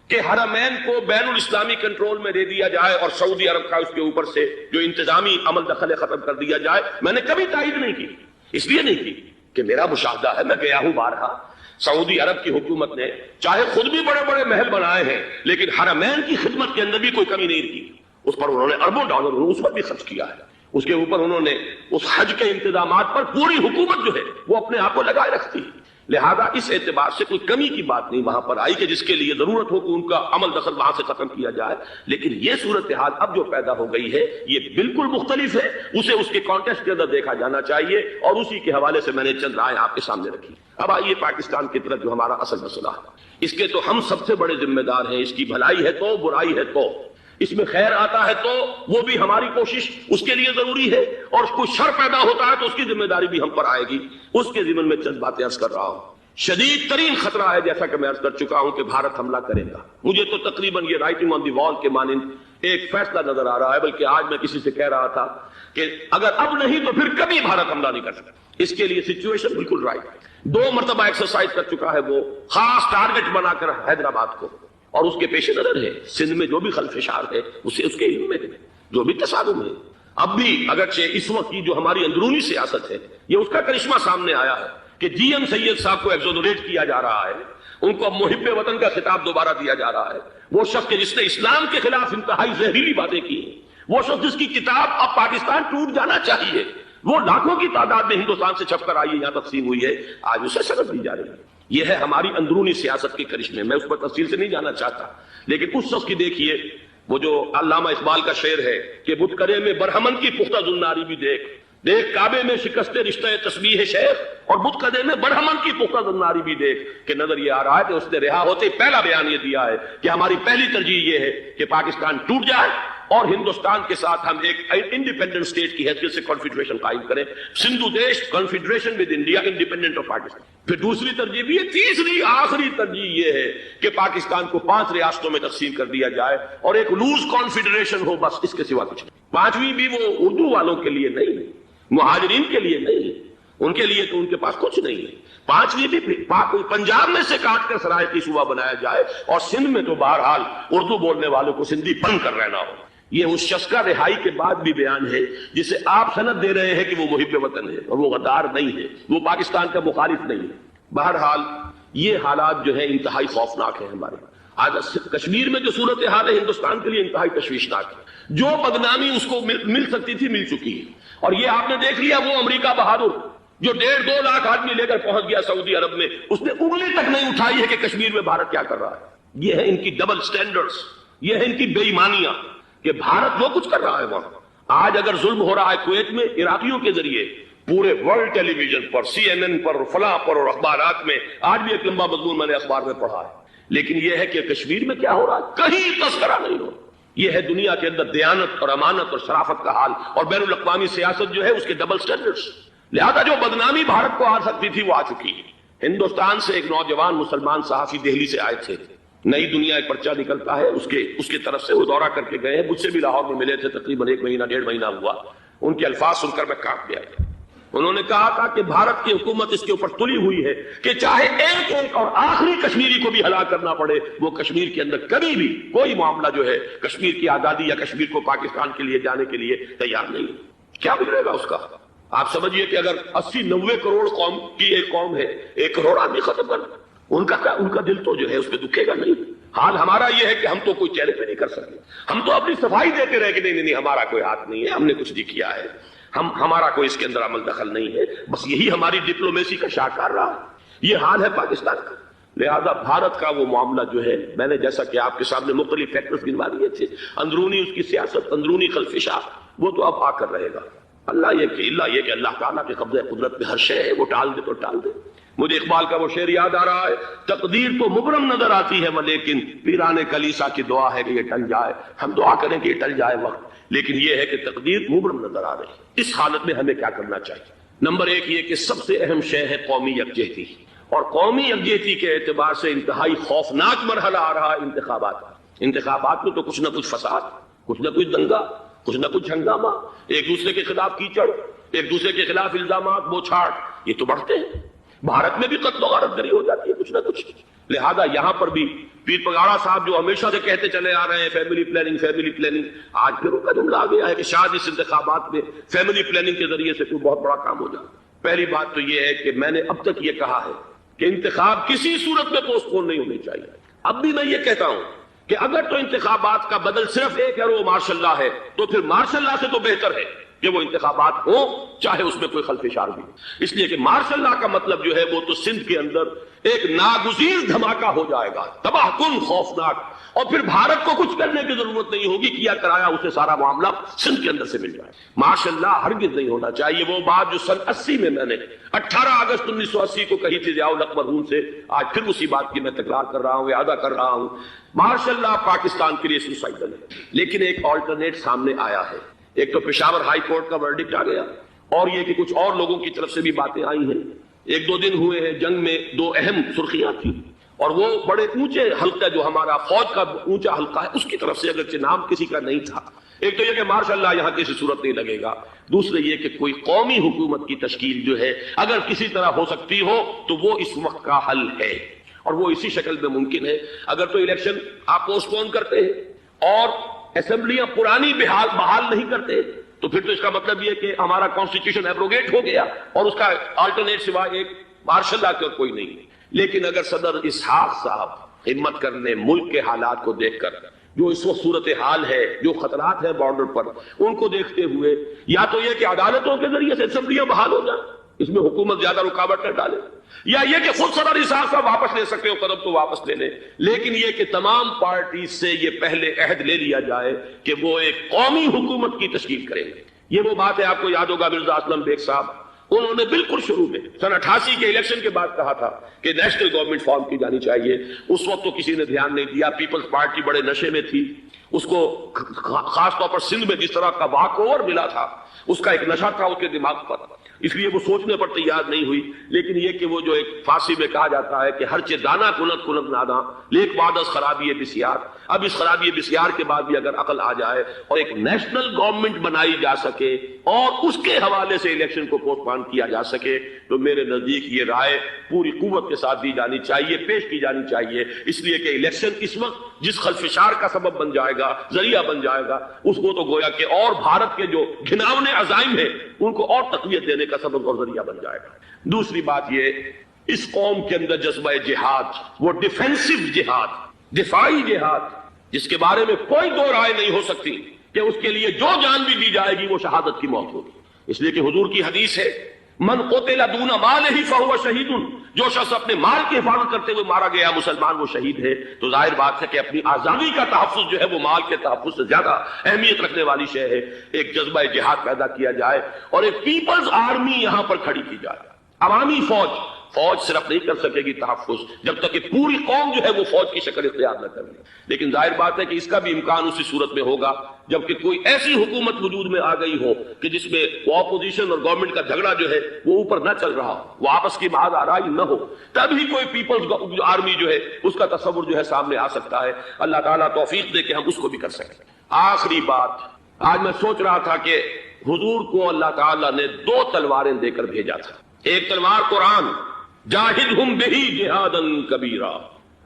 کہ حرمین کو بین الاسلامی کنٹرول میں دے دیا جائے اور سعودی عرب کا اس کے اوپر سے جو انتظامی عمل دخل ختم کر دیا جائے. میں نے کبھی تائید نہیں کی، اس لیے نہیں کی کہ میرا مشاہدہ ہے، میں گیا ہوں بارہا، سعودی عرب کی حکومت نے چاہے خود بھی بڑے بڑے محل بنائے ہیں لیکن حرمین کی خدمت کے اندر بھی کوئی کمی نہیں کی. اس پر انہوں نے اربوں ڈالر اس پر بھی خرچ کیا ہے. اس کے اوپر انہوں نے اس حج کے انتظامات پر پوری حکومت جو ہے وہ اپنے آپ کو لگائے رکھتی ہے. لہذا اس اعتبار سے کوئی کمی کی بات نہیں وہاں پر آئی کہ جس کے لیے ضرورت ہو کہ ان کا عمل دخل وہاں سے ختم کیا جائے. لیکن یہ صورتحال اب جو پیدا ہو گئی ہے یہ بالکل مختلف ہے، اسے اس کے کانٹیکسٹ کے اندر دیکھا جانا چاہیے اور اسی کے حوالے سے میں نے چند رائے آپ کے سامنے رکھی. اب آئیے پاکستان کی طرف جو ہمارا اصل مسئلہ ہے، اس کے تو ہم سب سے بڑے ذمہ دار ہیں. اس کی بھلائی ہے تو، برائی ہے تو، اس میں خیر آتا ہے تو وہ بھی ہماری کوشش اس کے لیے ضروری ہے، اور کوئی شر پیدا ہوتا ہے تو اس کی ذمہ داری بھی ہم پر آئے گی. اس کے ضمن میں چند باتیں عرض کر رہا ہوں. شدید ترین خطرہ ہے جیسا کہ میں عرض کر چکا ہوں کہ بھارت حملہ کرے گا. مجھے تو تقریباً یہ رائٹنگ آن دی وال کے مانند ایک فیصلہ نظر آ رہا ہے، بلکہ آج میں کسی سے کہہ رہا تھا کہ اگر اب نہیں تو پھر کبھی بھارت حملہ نہیں کر سکتا. اس کے لیے سچویشن بالکل رائٹ ہے. 2 مرتبہ ایکسرسائز کر چکا ہے وہ خاص ٹارگٹ بنا کر حیدرآباد کو، اور اس کے پیش نظر ہے سندھ میں جو بھی خلفشار ہے اسے اس کے علم میں ہے، جو بھی تصادم ہے. اب بھی اگرچہ اس وقت کی جو ہماری اندرونی سیاست ہے یہ اس کا کرشمہ سامنے آیا ہے کہ جی ایم سید صاحب کو ایگزونریٹ کیا جا رہا ہے، ان کو محب وطن کا خطاب دوبارہ دیا جا رہا ہے. وہ شخص کہ جس نے اسلام کے خلاف انتہائی زہریلی باتیں کی ہیں، وہ شخص جس کی کتاب اب پاکستان ٹوٹ جانا چاہیے، وہ لاکھوں کی تعداد میں ہندوستان سے چھپ کر آئی ہے، یہاں تقسیم ہوئی ہے، آج اسے سند دی جا رہی ہے. یہ ہے ہماری اندرونی سیاست کے کرشمے. میں اس پر تفصیل سے نہیں جانا چاہتا، لیکن اس شخص کی دیکھیے وہ جو علامہ اقبال کا شعر ہے کہ بت کرے میں برہمن کی پختہ زناری بھی دیکھ، دیکھ کعبے میں شکست رشتہ تسبیح شیخ، اور بت قدے میں برہمن کی پختہ زناری بھی دیکھ. کہ نظر یہ آ رہا ہے کہ اس نے رہا ہوتے پہلا بیان یہ دیا ہے کہ ہماری پہلی ترجیح یہ ہے کہ پاکستان ٹوٹ جائے اور ہندوستان کے ساتھ ہم ایک انڈیپینڈنٹ اسٹیٹ کی حیثیت سے کنفیڈریشن قائم کریں. سندھو دیش confederation with India independent of Pakistan. پھر دوسری ترجیح بھی ہے، تیسری آخری ترجیح یہ ہے کہ پاکستان کو 5 ریاستوں میں تقسیم کر دیا جائے اور ایک لوز کانفیڈریشن ہو، بس اس کے سوا کچھ نہیں. 5ویں بھی وہ اردو والوں کے لیے نہیں ہے، مہاجرین کے لیے نہیں ہے، ان کے لیے تو ان کے پاس کچھ نہیں ہے. 5ویں بھی پنجاب میں سے کاٹ کر سرائکی صوبہ بنایا جائے اور سندھ میں تو بہرحال اردو بولنے والوں کو سندھی بن کر رہنا ہو. یہ اس شخص کا رہائی کے بعد بھی بیان ہے جسے آپ سند دے رہے ہیں کہ وہ محب وطن ہے، اور وہ غدار نہیں ہے، وہ پاکستان کا مخالف نہیں ہے. بہرحال یہ حالات جو ہے انتہائی خوفناک ہیں ہمارے. آج کشمیر میں جو صورتحال ہے ہندوستان کے لیے انتہائی تشویشناک ہے. جو بدنامی اس کو مل سکتی تھی مل چکی ہے. اور یہ آپ نے دیکھ لیا وہ امریکہ بہادر جو 1.5-2 لاکھ آدمی لے کر پہنچ گیا سعودی عرب میں، اس نے انگلی تک نہیں اٹھائی ہے کہ کشمیر میں بھارت کیا کر رہا ہے. یہ ہے ان کی ڈبل سٹینڈرڈز، یہ ہے ان کی بے ایمانیاں کہ بھارت وہ کچھ کر رہا ہے وہاں. آج اگر ظلم ہو رہا ہے کویت میں عراقیوں کے ذریعے، پورے ورلڈ ٹیلی ویژن پر، CNN پر، فلاں پر اور اخبارات میں، آج بھی ایک لمبا مضمون میں نے اخبار میں پڑھا ہے. لیکن یہ ہے کہ کشمیر میں کیا ہو رہا ہے کہیں تذکرہ نہیں ہو. یہ ہے دنیا کے اندر دیانت اور امانت اور شرافت کا حال، اور بین الاقوامی سیاست جو ہے اس کے ڈبل سٹینڈرڈز. لہذا جو بدنامی بھارت کو آ سکتی تھی وہ آ چکی ہے. ہندوستان سے ایک نوجوان مسلمان صحافی دہلی سے آئے تھے، نئی دنیا ایک پرچہ نکلتا ہے اس کے طرف سے وہ دورہ کر کے گئے ہیں. مجھ سے بھی لاہور میں ملے تھے، تقریباً 1 مہینہ 1.5 مہینہ ہوا. ان کے الفاظ سن کر میں کانپ گیا. انہوں نے کہا تھا کہ بھارت کی حکومت اس کے اوپر تلی ہوئی ہے کہ چاہے ایک اور آخری کشمیری کو بھی ہلاک کرنا پڑے، وہ کشمیر کے اندر کبھی بھی کوئی معاملہ جو ہے کشمیر کی آزادی یا کشمیر کو پاکستان کے لیے جانے کے لیے تیار نہیں. کیا بگڑے گا اس کا؟ آپ سمجھیے کہ اگر 80-90 کروڑ قوم کی ایک قوم ہے، 1 کروڑ آدمی ختم کرنا، ان کا دل تو جو ہے اس پہ دکھے گا نہیں. حال ہمارا یہ ہے کہ ہم تو کوئی چہرے پہ نہیں کر سکتے. ہم تو اپنی صفائی دیتے رہے کہ نہیں ہمارا کوئی ہاتھ نہیں ہے، ہم نے کچھ نہیں کیا ہے، ہمارا کوئی اس کے اندر عمل دخل نہیں ہے. بس یہی ہماری ڈپلومیسی کا شاہکار رہا. یہ حال ہے پاکستان کا. لہذا بھارت کا وہ معاملہ جو ہے، میں نے جیسا کہ آپ کے سامنے مختلف فیکٹرز گنوا دیے تھے، اندرونی اس کی سیاست، اندرونی خلفشاں، وہ تو اب آ کر رہے گا. اللہ یہ کہ اللہ تعالیٰ کے قبضہ قدرت میں ہر شے ہے، وہ ٹال دے تو ٹال دے. مجھے اقبال کا وہ شعر یاد آ رہا ہے، تقدیر تو مبرم نظر آتی ہے لیکن پیران کلیسا کی دعا ہے کہ یہ ٹل جائے. ہم دعا کریں کہ یہ ٹل جائے وقت، لیکن یہ ہے کہ تقدیر مبرم نظر آ رہی ہے. اس حالت میں ہمیں کیا کرنا چاہیے؟ نمبر ایک یہ کہ سب سے اہم شے ہے قومی یکجہتی، اور قومی یکجہتی کے اعتبار سے انتہائی خوفناک مرحلہ آ رہا ہے انتخابات کا. انتخابات میں تو کچھ نہ کچھ فساد، کچھ نہ کچھ دنگا، کچھ نہ کچھ ہنگامہ، ایک دوسرے کے خلاف کیچڑ، ایک دوسرے کے خلاف الزامات، بوچھاڑ، یہ تو بڑھتے ہیں. بھارت میں بھی قتل و غارت گری ہو جاتی ہے کچھ نہ کچھ. لہذا یہاں پر بھی پیر پگاڑا صاحب جو ہمیشہ سے کہتے چلے آ رہے ہیں فیملی پلاننگ فیملی پلاننگ، آج پھر ان کا جملہ آ گیا ہے کہ شاید اس انتخابات میں فیملی پلاننگ کے ذریعے سے کوئی بہت بڑا کام ہو جائے. پہلی بات تو یہ ہے کہ میں نے اب تک یہ کہا ہے کہ انتخاب کسی صورت میں پوسٹ پون نہیں ہونے چاہیے. اب بھی میں یہ کہتا ہوں کہ اگر تو انتخابات کا بدل صرف ایک ہے وہ مارشل لا ہے، تو پھر مارشل لا سے تو بہتر ہے کہ وہ انتخابات ہوں چاہے اس میں کوئی خلفشار بھی. اس لیے کہ مارشل لا کا مطلب جو ہے وہ تو سندھ کے اندر ایک ناگزیر دھماکہ ہو جائے گا، تباہ کن، خوفناک، اور پھر بھارت کو کچھ کرنے کی ضرورت نہیں ہوگی، کیا کرایا اسے سارا معاملہ سندھ کے اندر سے مل جائے. ماشاء اللہ ہرگز نہیں ہونا چاہیے. وہ بات جو سن 80 میں نے 18 اگست 1980 کو کہی تھی ضیاء الحق مرحوم سے، آج پھر اسی بات کی میں تکرار کر رہا ہوں، اعادہ کر رہا ہوں. ماشاء اللہ پاکستان کے لیے سوسائڈل ہے، لیکن ایک آلٹرنیٹ سامنے آیا ہے. ایک تو پشاور ہائی کورٹ کا ورڈکٹ آ گیا، اور یہ کہ کچھ اور لوگوں کی طرف سے بھی باتیں آئی ہیں. ایک دو دن ہوئے ہیں جنگ میں، دو اہم سرخیاں تھیں، اور وہ بڑے اونچے حلقہ جو ہمارا فوج کا اونچا حلقہ ہے اس کی طرف سے، اگرچہ نام کسی کا نہیں تھا. ایک تو یہ کہ ماشاءاللہ یہاں کسی صورت نہیں لگے گا. دوسرے یہ کہ کوئی قومی حکومت کی تشکیل جو ہے اگر کسی طرح ہو سکتی ہو تو وہ اس وقت کا حل ہے، اور وہ اسی شکل میں ممکن ہے. اگر تو الیکشن آپ پوسٹ پون کرتے ہیں اور اسمبلیاں پرانی بحال نہیں کرتے تو پھر تو اس کا مطلب یہ کہ ہمارا کانسٹیٹیوشن ایبروگیٹ ہو گیا اور اس کا آلٹرنیٹ سوائے ایک مارشل لا کے اور کوئی نہیں. لیکن اگر صدر اسحاق صاحب ہمت کرنے ملک کے حالات کو دیکھ کر، جو اس وقت صورتحال ہے، جو خطرات ہیں بارڈر پر، ان کو دیکھتے ہوئے یا تو یہ کہ عدالتوں کے ذریعے سے اسمبلیاں بحال ہو جائیں، اس میں حکومت زیادہ رکاوٹ نہ ڈالے، یا یہ کہ خود صدر اسحاق صاحب واپس لے سکتے ہو قدم تو واپس لے لیں، لیکن یہ کہ تمام پارٹی سے یہ پہلے عہد لے لیا جائے کہ وہ ایک قومی حکومت کی تشکیل کریں گے. یہ وہ بات ہے، آپ کو یاد ہوگا مرزا اسلم بیگ صاحب، انہوں نے بالکل شروع میں سن 88 کے الیکشن کے بعد کہا تھا کہ نیشنل گورنمنٹ فارم کی جانی چاہیے. اس وقت تو کسی نے دھیان نہیں دیا، پیپلز پارٹی بڑے نشے میں تھی، اس کو خاص طور پر سندھ میں جس طرح کا واک اوور ملا تھا اس کا ایک نشہ تھا اس کے دماغ پر، اس لیے وہ سوچنے پر تیار نہیں ہوئی. لیکن یہ کہ وہ جو ایک فارسی میں کہا جاتا ہے کہ ہر چے دانا کنت کنت ناداں لیک بعد از خرابی بسیار، اب اس خرابی بسیار کے بعد بھی اگر عقل آ جائے اور ایک نیشنل گورنمنٹ بنائی جا سکے اور اس کے حوالے سے الیکشن کو پوسٹ پون کیا جا سکے تو میرے نزدیک یہ رائے پوری قوت کے ساتھ دی جانی چاہیے، پیش کی جانی چاہیے. اس لیے کہ الیکشن اس وقت جس خلفشار کا سبب بن جائے گا، ذریعہ بن جائے گا، اس کو تو گویا کہ اور بھارت کے جو گھناونے عزائم ہیں ان کو اور تقویت دینے کا سبب اور ذریعہ بن جائے گا. دوسری بات یہ، اس قوم کے اندر جذبہ جہاد، وہ ڈیفینسو جہاد، دفاعی جہاد، جس کے بارے میں کوئی دو رائے نہیں ہو سکتی کہ اس کے لیے جو جان بھی دی جائے گی وہ شہادت کی موت ہوگی. اس لیے کہ حضور کی حدیث ہے من قتل دون مالہ فہو شہید، جو شخص اپنے مال کی حفاظت کرتے ہوئے مارا گیا مسلمان وہ شہید ہے. تو ظاہر بات ہے کہ اپنی آزادی کا تحفظ جو ہے وہ مال کے تحفظ سے زیادہ اہمیت رکھنے والی شے ہے. ایک جذبہ جہاد پیدا کیا جائے اور ایک پیپلز آرمی یہاں پر کھڑی کی جائے. عوامی فوج صرف نہیں کر سکے گی تحفظ جب تک کہ پوری قوم جو ہے وہ فوج کی شکل اختیار نہ کر لے. لیکن ظاہر بات ہے کہ اس کا بھی امکان اسی صورت میں ہوگا جبکہ کوئی ایسی حکومت وجود میں آ گئی ہو کہ جس میں اپوزیشن اور گورنمنٹ کا جھگڑا جو ہے وہ اوپر نہ چل رہا ہو، وہ آپس کی محض آرائی نہ ہو، تبھی کوئی پیپلز آرمی جو ہے اس کا تصور جو ہے سامنے آ سکتا ہے. اللہ تعالیٰ توفیق دے کہ ہم اس کو بھی کر سکیں. آخری بات، آج میں سوچ رہا تھا کہ حضور کو اللہ تعالیٰ نے 2 تلواریں دے کر بھیجا تھا. ایک تلوار قرآن، جاہدہم بہی جہادا کبیرا،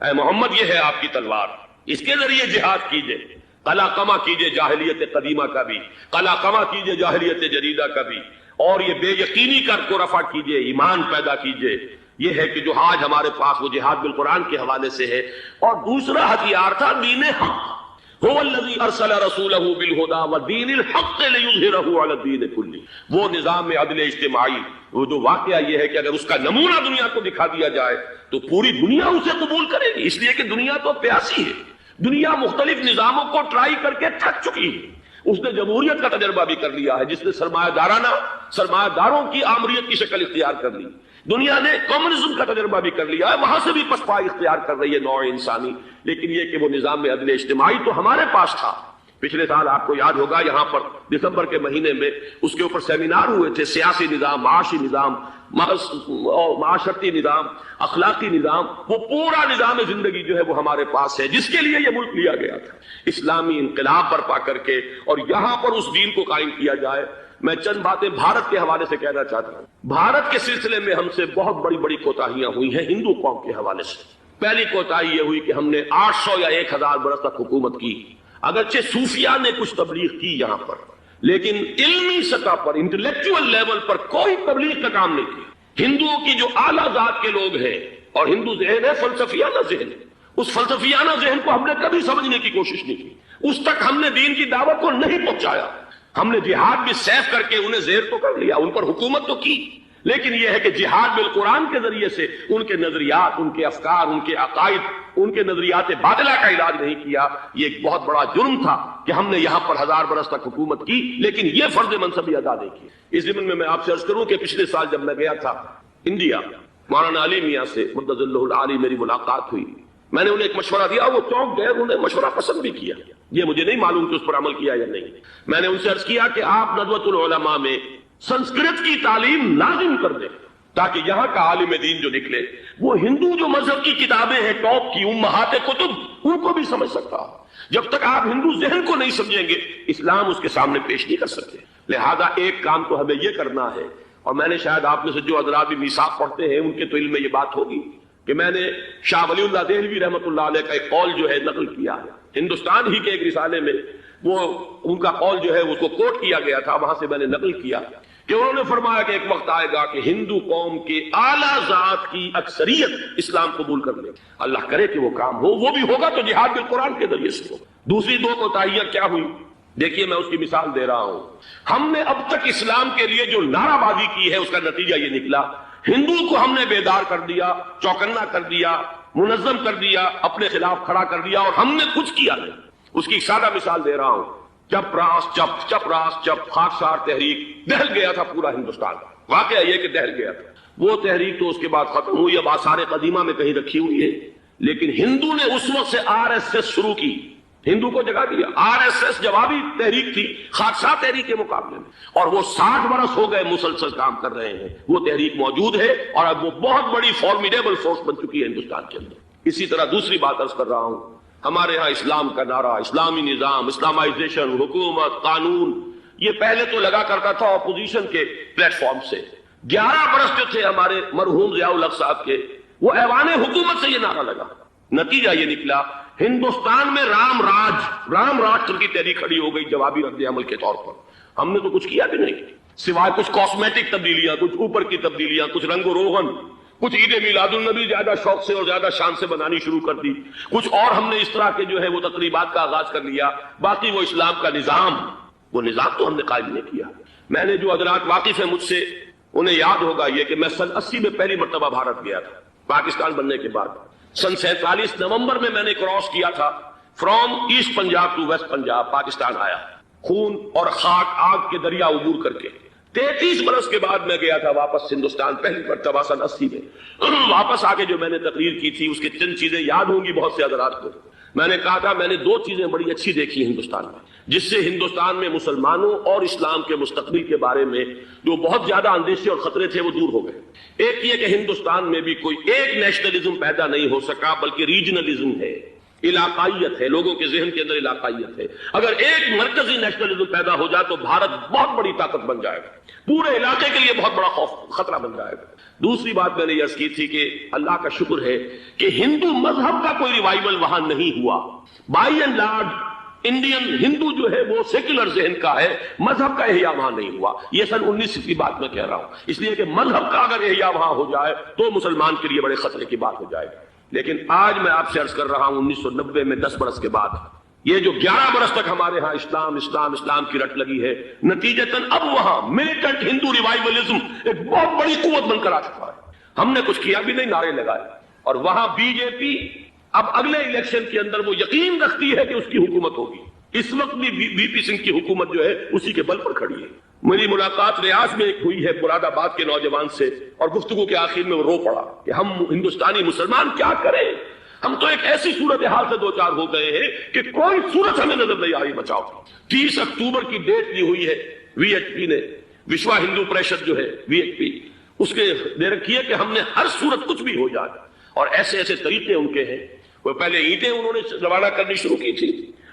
اے محمد یہ ہے آپ کی تلوار، اس کے ذریعے جہاد کیجئے، قلع کما کیجئے جاہلیت قدیمہ کا بھی، قلع کما کیجئے جاہلیت جدیدہ کا بھی، اور یہ بے یقینی کو رفع کیجئے، ایمان پیدا کیجئے. یہ ہے کہ جو آج ہمارے پاس وہ جہاد بالقرآن کے حوالے سے ہے. اور دوسرا ہتھیار تھا دین حق، هو الذي ارسل رسوله بالهدى ودين الحق ليظهره على الدين كله. وہ نظام میں عدل اجتماعی، وہ جو واقعہ یہ ہے کہ اگر اس کا نمونہ دنیا کو دکھا دیا جائے تو پوری دنیا اسے قبول کرے گی. اس لیے کہ دنیا تو پیاسی ہے، دنیا مختلف نظاموں کو ٹرائی کر کے تھک چکی ہے، اس نے جمہوریت کا تجربہ بھی کر لیا ہے، جس نے سرمایہ داروں کی آمریت کی شکل اختیار کر لی۔ دنیا نے کمیونزم کا تجربہ بھی کر لیا ہے، وہاں سے بھی پسپائی اختیار کر رہی ہے نوع انسانی، لیکن یہ کہ وہ نظام عدل اجتماعی تو ہمارے پاس تھا۔ پچھلے سال آپ کو یاد ہوگا یہاں پر دسمبر کے مہینے میں اس کے اوپر سیمینار ہوئے تھے، سیاسی نظام، معاشی نظام، معاشرتی نظام، اخلاقی نظام، وہ پورا نظام زندگی جو ہے وہ ہمارے پاس ہے، جس کے لیے یہ ملک لیا گیا تھا، اسلامی انقلاب برپا کر کے، اور یہاں پر اس دین کو قائم کیا جائے۔ میں چند باتیں بھارت کے حوالے سے کہنا چاہتا ہوں۔ بھارت کے سلسلے میں ہم سے بہت بڑی بڑی کوتاہیاں ہوئی ہیں ہندو قوم کے حوالے سے۔ پہلی کوتاہی یہ ہوئی کہ ہم نے 800 یا 1000 برس تک حکومت کی، اگرچہ صوفیاء نے کچھ تبلیغ کی یہاں پر، لیکن علمی سطح پر، انٹلیکچوئل لیول پر کوئی تبلیغ کا کام نہیں کیا۔ ہندوؤں کی جو اعلیٰ ذات کے لوگ ہیں، اور ہندو ذہن ہے فلسفیانہ ذہن، اس فلسفیانہ ذہن کو ہم نے کبھی سمجھنے کی کوشش نہیں کی، اس تک ہم نے دین کی دعوت کو نہیں پہنچایا۔ ہم نے جہاد بھی سیف کر کے انہیں زیر تو کر لیا، ان پر حکومت تو کی، لیکن یہ ہے کہ جہاد بالقرآن کے ذریعے سے ان کے نظریات، ان کے افکار، ان کے عقائد، ان کے نظریات باطلہ کا علاج نہیں کیا۔ یہ ایک بہت بڑا جرم تھا کہ ہم نے یہاں پر 1000 برس تک حکومت کی، لیکن یہ فرض منصبی ادا نہیں کی۔ اس ضمن میں میں آپ سے عرض کروں کہ پچھلے سال جب میں گیا تھا انڈیا، مولانا علی میاں سے مدد اللہ العالی میری ملاقات ہوئی، میں نے انہیں ایک مشورہ دیا، وہ چونک گئے، انہوں نے مشورہ پسند بھی کیا، یہ مجھے نہیں معلوم کہ اس پر عمل کیا یا نہیں۔ میں نے ان سے عرض کیا کہ آپ ندوۃ العلماء میں سنسکرت کی تعلیم لازم کر دیں، تاکہ یہاں کا عالم دین جو نکلے وہ ہندو جو مذہب کی کتابیں ہیں ٹاپ کی، امہات کتب، ان کو بھی سمجھ سکتا ہو۔ جب تک آپ ہندو ذہن کو نہیں سمجھیں گے، اسلام اس کے سامنے پیش نہیں کر سکتے۔ لہذا ایک کام تو ہمیں یہ کرنا ہے، اور میں نے شاید آپ میں سے جو حضرات بھی میثاق پڑھتے ہیں ان کے تو علم میں یہ بات ہوگی کہ میں نے شاہ ولی اللہ دہلوی رحمۃ اللہ علیہ کا ایک قول جو ہے نقل کیا ہے، ہندوستان ہی کے ایک رسالے میں وہ ان کا قول جو ہے اس کو کوٹ کیا گیا تھا، وہاں سے میں نے نقل کیا کہ انہوں نے فرمایا کہ ایک وقت آئے گا کہ ہندو قوم کے اعلیٰ ذات کی اکثریت اسلام قبول کر لے، اللہ کرے کہ وہ کام ہو، وہ بھی ہوگا تو جہاد بالقرآن کے ذریعے سے ہوگا۔ دوسری دو کوتاہیاں کیا ہوئی، دیکھیے میں اس کی مثال دے رہا ہوں۔ ہم نے اب تک اسلام کے لیے جو نعرہ بازی کی ہے اس کا نتیجہ یہ نکلا، ہندو کو ہم نے بیدار کر دیا، چوکنا کر دیا، منظم کر دیا، اپنے خلاف کھڑا کر دیا، اور ہم نے کچھ کیا نہیں۔ اس کی ایک سادہ مثال دے رہا ہوں، چپ راس چپ خاکسار تحریک دہل گیا تھا پورا ہندوستان، واقعہ یہ کہ دہل گیا تھا۔ وہ تحریک تو اس کے بعد ختم ہوئی، اب آثار قدیمہ میں کہیں رکھی ہوئی ہے، لیکن ہندو نے اس وقت سے RSS شروع کی، ہندو کو جگہ دیا۔ RSS جوابی تحریک تھی خاکسار تحریک کے مقابلے میں، اور وہ 60 برس ہو گئے مسلسل کام کر رہے ہیں، وہ تحریک موجود ہے، اور اب وہ بہت بڑی فارمیڈیبل فورس بن چکی ہے ہندوستان کے اندر۔ اسی طرح دوسری بات عرض کر رہا ہوں، ہمارے ہاں اسلام کا نعرہ، اسلامی نظام، اسلامائزیشن، حکومت، قانون، یہ پہلے تو لگا کرتا تھا اپوزیشن کے پلیٹ فارم سے۔ 11 برس جو تھے ہمارے مرحوم ضیاء الحق صاحب کے، وہ ایوان حکومت سے یہ نعرہ لگا، نتیجہ یہ نکلا ہندوستان میں رام راشٹر کی تحریک کھڑی ہو گئی جوابی رد عمل کے طور پر۔ ہم نے تو کچھ کیا بھی نہیں، سوائے کچھ کاسمیٹک تبدیلیاں، کچھ اوپر کی تبدیلیاں، کچھ رنگ و روغن، کچھ عید میلاد النبی زیادہ شوق سے اور زیادہ شان سے بنانی شروع کر دی، کچھ اور ہم نے اس طرح کے جو ہے وہ تقریبات کا آغاز کر لیا، باقی وہ اسلام کا نظام، وہ نظام تو ہم نے قائم نہیں کیا۔ میں نے جو حضرات واقف ہیں مجھ سے، انہیں یاد ہوگا یہ کہ میں سن 80 میں پہلی مرتبہ بھارت گیا تھا، پاکستان بننے کے بعد۔ سن 47 نومبر میں نے کراس کیا تھا، from East Punjab to West Punjab, Pakistan آیا، خون اور خاک آگ کے دریا عبور کر کے۔ 33 برس کے بعد میں گیا تھا واپس ہندوستان، پہلی مرتبہ سن 80 میں۔ واپس آ کے جو میں نے تقریر کی تھی اس کے چند چیزیں یاد ہوں گی بہت سے حضرات کو۔ میں نے کہا تھا میں نے 2 چیزیں بڑی اچھی دیکھی ہندوستان میں، جس سے ہندوستان میں مسلمانوں اور اسلام کے مستقبل کے بارے میں جو بہت زیادہ اندیشے اور خطرے تھے وہ دور ہو گئے۔ ایک یہ کہ ہندوستان میں بھی کوئی ایک نیشنلزم پیدا نہیں ہو سکا، بلکہ ریجنلزم ہے، علاقائیت ہے، لوگوں کے ذہن کے اندر علاقائیت ہے۔ اگر ایک مرکزی نیشنلزم پیدا ہو جائے تو بھارت بہت بڑی طاقت بن جائے گا، پورے علاقے کے لیے بہت بڑا خطرہ بن جائے گا۔ دوسری بات میں نے عرض کی تھی کہ اللہ کا شکر ہے کہ ہندو مذہب کا کوئی ریوائول وہاں نہیں ہوا۔ بائی اینڈ لارج انڈین ہندو جو ہے وہ سیکولر ذہن کا ہے، مذہب کا احیاء وہاں نہیں ہوا۔ یہ سن 19 کی بات میں کہہ رہا ہوں، اس لیے کہ مذہب کا اگر احیاء وہاں ہو جائے تو مسلمان کے لیے بڑے خطرے کی بات ہو جائے گی۔ لیکن آج میں آپ سے عرض کر رہا ہوں 1990 میں 10 برس کے بعد یہ جو 11 برس تک ہمارے ہاں اسلام کی رٹ لگی ہے، نتیجتاً اب وہاں ملیٹنٹ ہندو ریوائولزم ایک بہت بڑی قوت بن کر آ چکا ہے۔ ہم نے کچھ کیا بھی نہیں، نعرے لگائے، اور وہاں BJP اب اگلے الیکشن کے اندر وہ یقین رکھتی ہے کہ اس کی حکومت ہوگی، اس وقت بھی وی پی سنگھ کی حکومت جو ہے اسی کے بل پر کھڑی ہے. میری ملاقات ریاض میں ہوئی ہے مراد آباد کے نوجوان سے، اور گفتگو کے آخر میں وہ رو پڑا کہ ہم ہندوستانی مسلمان کیا کریں، ہم تو ایک ایسی صورتحال سے دو چار ہو گئے ہیں کہ کوئی صورت ہمیں نظر نہیں آئی بچاؤ. 30 اکتوبر کی ڈیٹ لی ہوئی ہے وی ایچ پی نے، وشوا ہندو پریشد جو ہے وی ایچ پی، اس کے دے رکھی ہے کہ ہم نے ہر صورت کچھ بھی ہو جائے، اور ایسے ایسے طریقے ان کے ہیں. وہ پہلے اینٹیں انہوں نے روانہ کرنی شروع کی تھی،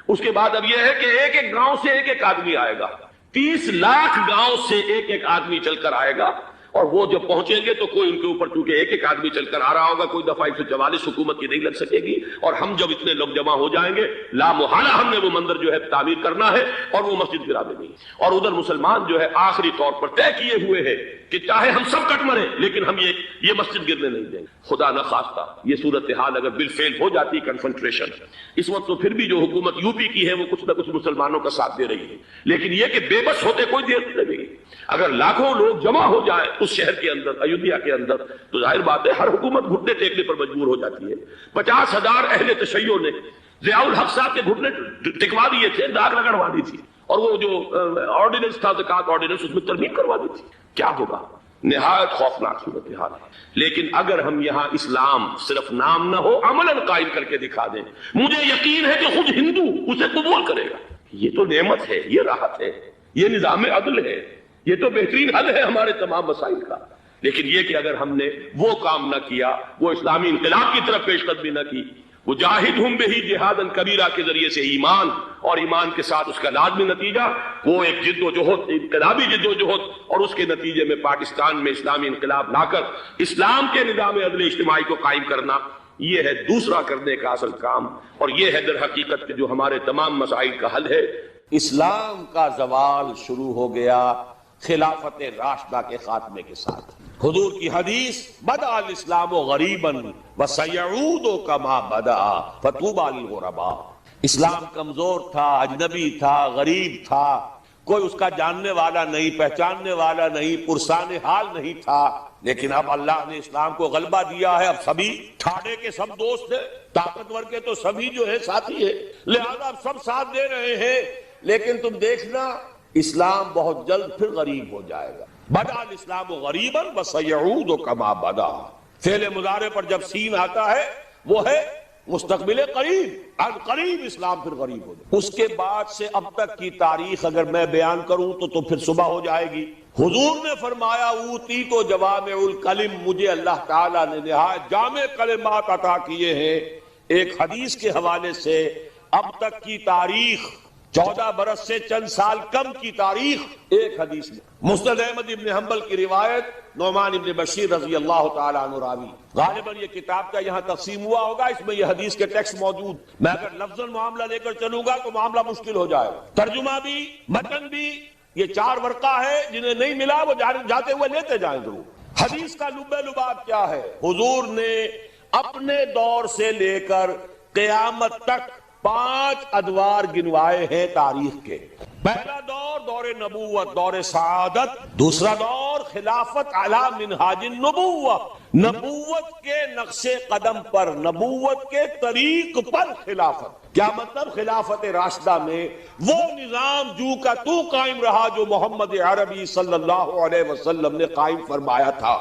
اس کے بعد اب یہ ہے کہ ایک ایک گاؤں سے ایک ایک آدمی آئے گا، 30 لاکھ گاؤں سے ایک ایک آدمی چل کر آئے گا، اور وہ جب پہنچیں گے تو کوئی ان کے اوپر چونکہ ایک ایک آدمی چل کر آ رہا ہوگا، کوئی دفعہ 144 حکومت کی نہیں لگ سکے گی. اور ہم جب اتنے لوگ جمع ہو جائیں گے لا محالہ ہم نے وہ مندر جو ہے تعمیر کرنا ہے اور وہ مسجد گرا دینی ہے. اور ادھر مسلمان جو ہے آخری طور پر طے کیے ہوئے ہیں کہ چاہے ہم سب کٹ مرے لیکن ہم یہ مسجد گرنے نہیں دیں گے. خدا نہ خواستہ یہ صورتحال اگر بالفعل ہو جاتی کنفنٹریشن، اس وقت تو پھر بھی جو حکومت یو پی کی ہے وہ کچھ نہ کچھ مسلمانوں کا ساتھ دے رہی ہے، لیکن یہ کہ بے بس ہوتے کوئی دیر نہیں لگے گی. اگر لاکھوں لوگ جمع ہو جائیں اس شہر کے اندر، ایودھیا کے اندر، تو ظاہر بات ہے ہر حکومت گھٹنے ٹیکنے پر مجبور ہو جاتی ہے. 50,000 اہل تشیع نے ضیاء الحق صاحب کے گھٹنے ٹکوا دیے تھے، داغ لگڑوا دی تھی، اور وہ جو آرڈیننس تھا زکوٰۃ آرڈیننس اس میں ترمیم کروا دی تھی. کیا ہوگا؟ نہایت خوفناک صورتحال. لیکن اگر ہم یہاں اسلام صرف نام نہ ہو عملاً قائم کر کے دکھا دیں، مجھے یقین ہے کہ خود ہندو اسے قبول کرے گا. یہ تو نعمت ہے، یہ راحت ہے، یہ نظام عدل ہے، یہ تو بہترین حل ہے ہمارے تمام مسائل کا. لیکن یہ کہ اگر ہم نے وہ کام نہ کیا، وہ اسلامی انقلاب کی طرف پیش قدمی نہ کی، وہ جاہدہم بہ جہادا کبیرہ کے ذریعے سے ایمان، اور ایمان کے ساتھ اس کا لازمی نتیجہ وہ ایک جد و جہد، انقلابی جد و جہد، اور اس کے نتیجے میں پاکستان میں اسلامی انقلاب لا کر اسلام کے نظام عدل اجتماعی کو قائم کرنا، یہ ہے دوسرا کرنے کا اصل کام. اور یہ ہے در حقیقت جو ہمارے تمام مسائل کا حل ہے. اسلام کا زوال شروع ہو گیا خلافت راشدہ کے خاتمے کے ساتھ. حضور کی حدیث بدأ الاسلام غریبا وسیعود کما بدأ فطوبى للغرباء. اسلام کمزور تھا، اجنبی تھا، غریب تھا، کوئی اس کا جاننے والا نہیں، پہچاننے والا نہیں، پرسان حال نہیں تھا. لیکن اب اللہ نے اسلام کو غلبہ دیا ہے، اب سبھی ٹھاڈے کے سب دوست ہیں، طاقتور کے تو سبھی جو ہے ساتھی ہیں، لہذا اب سب ساتھ دے رہے ہیں. لیکن تم دیکھنا اسلام بہت جلد پھر غریب ہو جائے گا. بدأ الاسلام غریبا وسیعود کما بدأ. فعل مضارع پر جب سین آتا ہے وہ ہے مستقبل قریب، ان قریب اسلام پھر غریب ہو جائے. اس کے بعد سے اب تک کی تاریخ اگر میں بیان کروں تو پھر صبح ہو جائے گی. حضور نے فرمایا اوتی تو جوامع الکلم، مجھے اللہ تعالیٰ نے نہایت جامع کلمات عطا کیے ہیں. ایک حدیث کے حوالے سے اب تک کی تاریخ 14 برس سے چند سال کم کی تاریخ ایک حدیث میں. مسند احمد ابن حنبل کی روایت، نعمان ابن بشیر رضی اللہ تعالیٰ عنہ راوی. غالباً یہ کتاب کا یہاں تقسیم ہوا ہوگا، اس میں یہ حدیث کے ٹیکسٹ موجود. میں اگر لفظاً معاملہ لے کر چلوں گا تو معاملہ مشکل ہو جائے گا. ترجمہ بھی، متن بھی، یہ 4 ورقہ ہے، جنہیں نہیں ملا وہ جاتے ہوئے لیتے جائیں ضرور. حدیث کا لب لباب کیا ہے؟ حضور نے اپنے دور سے لے کر قیامت تک 5 ادوار گنوائے ہیں تاریخ کے. پہلا دور دور نبوت، دور سعادت. دوسرا دور خلافت علی منہاج النبوہ، نبوت کے نقش قدم پر، نبوت کے طریق پر خلافت. کیا مطلب؟ خلافت راشدہ میں وہ نظام جو کا تو قائم رہا جو محمد عربی صلی اللہ علیہ وسلم نے قائم فرمایا تھا.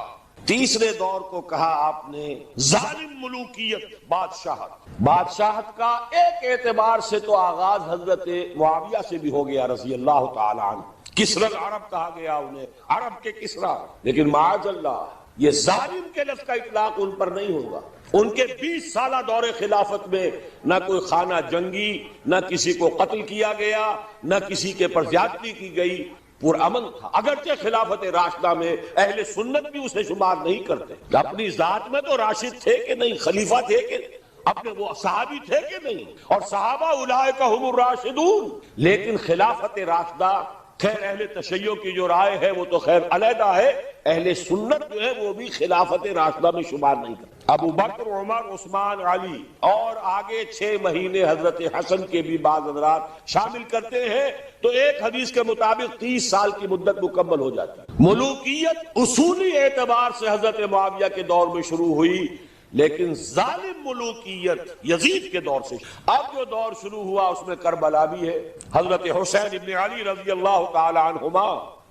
تیسرے دور کو کہا آپ نے ظالم ملوکیت، بادشاہت. بادشاہت کا ایک اعتبار سے تو آغاز حضرت معاویہ سے بھی ہو گیا رضی اللہ تعالی عنہ. کسری العرب کہا گیا انہیں، عرب کے کسریٰ. لیکن معاذ اللہ یہ ظالم کے لفظ کا اطلاق ان پر نہیں ہوگا. ان کے 20 سالہ دور خلافت میں نہ کوئی خانہ جنگی، نہ کسی کو قتل کیا گیا، نہ کسی کے پر زیادتی کی گئی، پرامن تھا. اگرچہ خلافت راشدہ میں اہل سنت بھی اسے شمار نہیں کرتے. اپنی ذات میں تو راشد تھے کہ نہیں، خلیفہ تھے کہ اپنے وہ صحابی تھے کہ نہیں، اور صحابہ اولئک هم الراشدون. لیکن خلافت راشدہ، خیر اہل تشیع کی جو رائے ہے وہ تو خیر علیحدہ ہے، اہل سنت جو ہے وہ بھی خلافت راشدہ میں شمار نہیں کرتے. ابو بکر، عمر، عثمان، علی اور آگے 6 مہینے حضرت حسن کے بھی بعض حضرات شامل کرتے ہیں تو ایک حدیث کے مطابق 30 سال کی مدت مکمل ہو جاتی ہے. ملوکیت اصولی اعتبار سے حضرت معاویہ کے دور میں شروع ہوئی، لیکن ظالم ملوکیت یزید کے دور سے، اب جو دور شروع ہوا اس میں کربلا بھی ہے. حضرت حسین ابن علی رضی اللہ تعالی عنہما،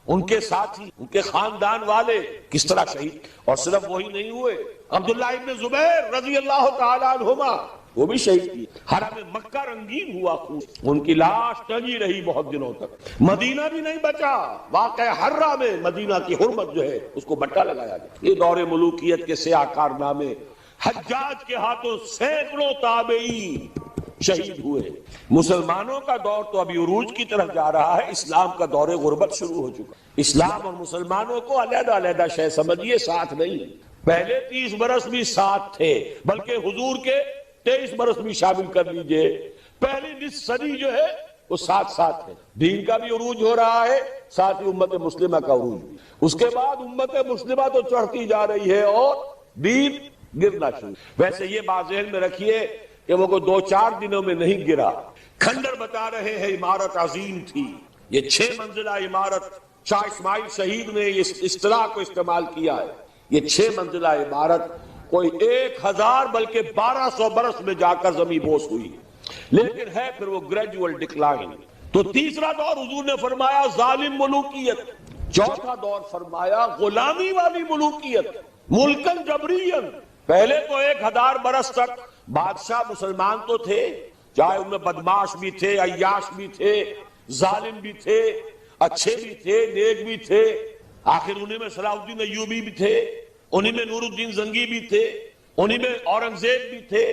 ان کے ساتھی، ان کے خاندان والے کس طرح شہید، اور صرف وہی نہیں ہوئے، عبداللہ ابن زبیر رضی اللہ تعالی عنہما وہ بھی شہید کی. حرم مکہ رنگین ہوا خون، ان کی لاش ٹنگی رہی بہت دنوں تک. مدینہ بھی نہیں بچا، واقع حرہ میں مدینہ کی حرمت جو ہے اس کو بٹا لگایا گیا. یہ دور ملوکیت کے سیاہ کارنامے. حجاج کے ہاتھوں سینکڑوں تابعین شہید ہوئے. مسلمانوں کا دور تو ابھی عروج کی طرف جا رہا ہے، اسلام کا دور غربت شروع ہو چکا. اسلام اور مسلمانوں کو علیحدہ علیحدہ شے سمجھیے، ساتھ نہیں. پہلے 30 برس بھی ساتھ تھے، بلکہ حضور کے 23 برس بھی شامل کر لیجئے. پہلی نصف صدی جو ہے وہ ساتھ ساتھ ہے. دین کا بھی عروج ہو رہا ہے، ساتھ ہی امت مسلمہ کا عروج. اس کے بعد امت مسلمہ تو چڑھتی جا رہی ہے اور دین گرنا شروع. ویسے یہ بات ذہن میں رکھیے کہ وہ کوئی 2-4 دنوں میں نہیں گرا. کھنڈر بتا رہے ہیں عمارت عظیم تھی. یہ 6 منزلہ عمارت، شاہ اسماعیل شہید نے اس اصطلاح کو استعمال کیا ہے. یہ 6 منزلہ عمارت کوئی 1000 بلکہ 1200 برس میں جا کر زمین بوس ہوئی، لیکن ہے پھر وہ گریجول ڈکلائن. تو تیسرا دور حضور نے فرمایا ظالم ملوکیت. چوتھا دور فرمایا غلامی والی ملوکیت، ملکن جبرین. پہلے تو 1000 برس تک بادشاہ مسلمان تو تھے، چاہے ان میں بدماش بھی تھے، عیاش بھی تھے، ظالم بھی تھے، اچھے بھی تھے، نیک بھی تھے. آخر انہیں میں صلاح الدین ایوبی بھی تھے، انہی میں نور الدین زنگی بھی تھے، انہی میں اورنگزیب بھی تھے،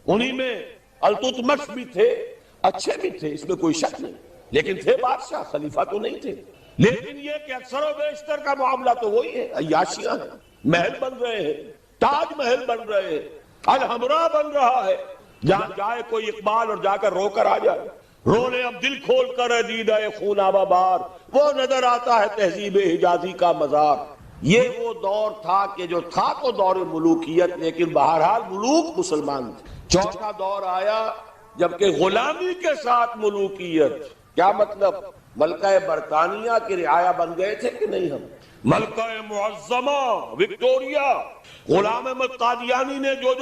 انہی میں التتمش بھی تھے. اچھے بھی تھے، اس میں کوئی شک نہیں، لیکن تھے بادشاہ، خلیفہ تو نہیں تھے. لیکن یہ کہ اکثر و بیشتر کا معاملہ تو وہی ہے، عیاشیاں ہیں. محل بن رہے ہیں، تاج محل بن رہے ہیں، الحمرا بن رہا ہے. جہاں جائے کوئی اقبال اور جا کر رو کر آ جائے، رو لے اب دل کھول کر دیدہ خون آبا بار، وہ نظر آتا ہے تہذیب حجازی کا مزار. یہ وہ دور تھا کہ جو تھا تو دور ملوکیت، لیکن بہرحال ملوک مسلمان تھے. چوتھا دور آیا جبکہ غلامی کے ساتھ ملوکیت. کیا مطلب؟ ملکہ برطانیہ کی رعایا بن گئے تھے کہ نہیں ہم؟ ملکہ معظمہ وکٹوریا، غلام احمد قادیانی نے جو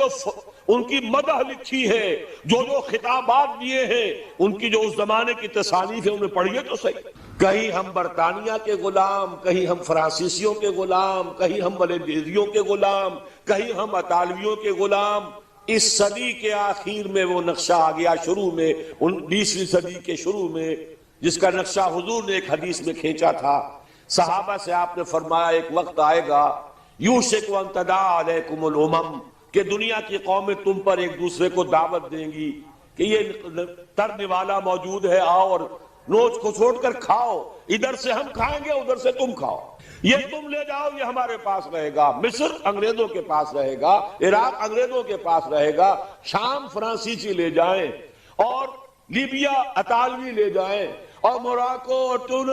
ان کی مدح لکھی ہے، جو خطابات دیے ہیں، ان کی جو اس زمانے کی تصانیف ہے انہیں پڑھیے تو صحیح. کہیں ہم برطانیہ کے غلام، کہیں ہم فرانسیسیوں کے غلام، کہیں ہم ولینڈیزیوں کے غلام، کہیں ہم اطالویوں کے غلام. اس صدی کے آخر میں وہ نقشہ آ گیا، شروع میں 20ویں صدی کے شروع میں، جس کا نقشہ حضور نے ایک حدیث میں کھینچا تھا. صحابہ سے آپ نے فرمایا ایک وقت آئے گا یوشک ان تداعی علیکم الامم، کہ دنیا کی قومیں تم پر ایک دوسرے کو دعوت دیں گی کہ یہ ترنے والا موجود ہے، آؤ اور نوچ کو چھوڑ کر کھاؤ. ادھر سے ہم کھائیں گے، ادھر سے تم کھاؤ. یہ تم لے جاؤ، یہ ہمارے پاس رہے گا. مصر انگریزوں کے پاس رہے گا، عراق انگریزوں کے پاس رہے گا، شام فرانسیسی لے جائیں، اور لیبیا اطالوی لے جائیں، اور موراکو اور تونس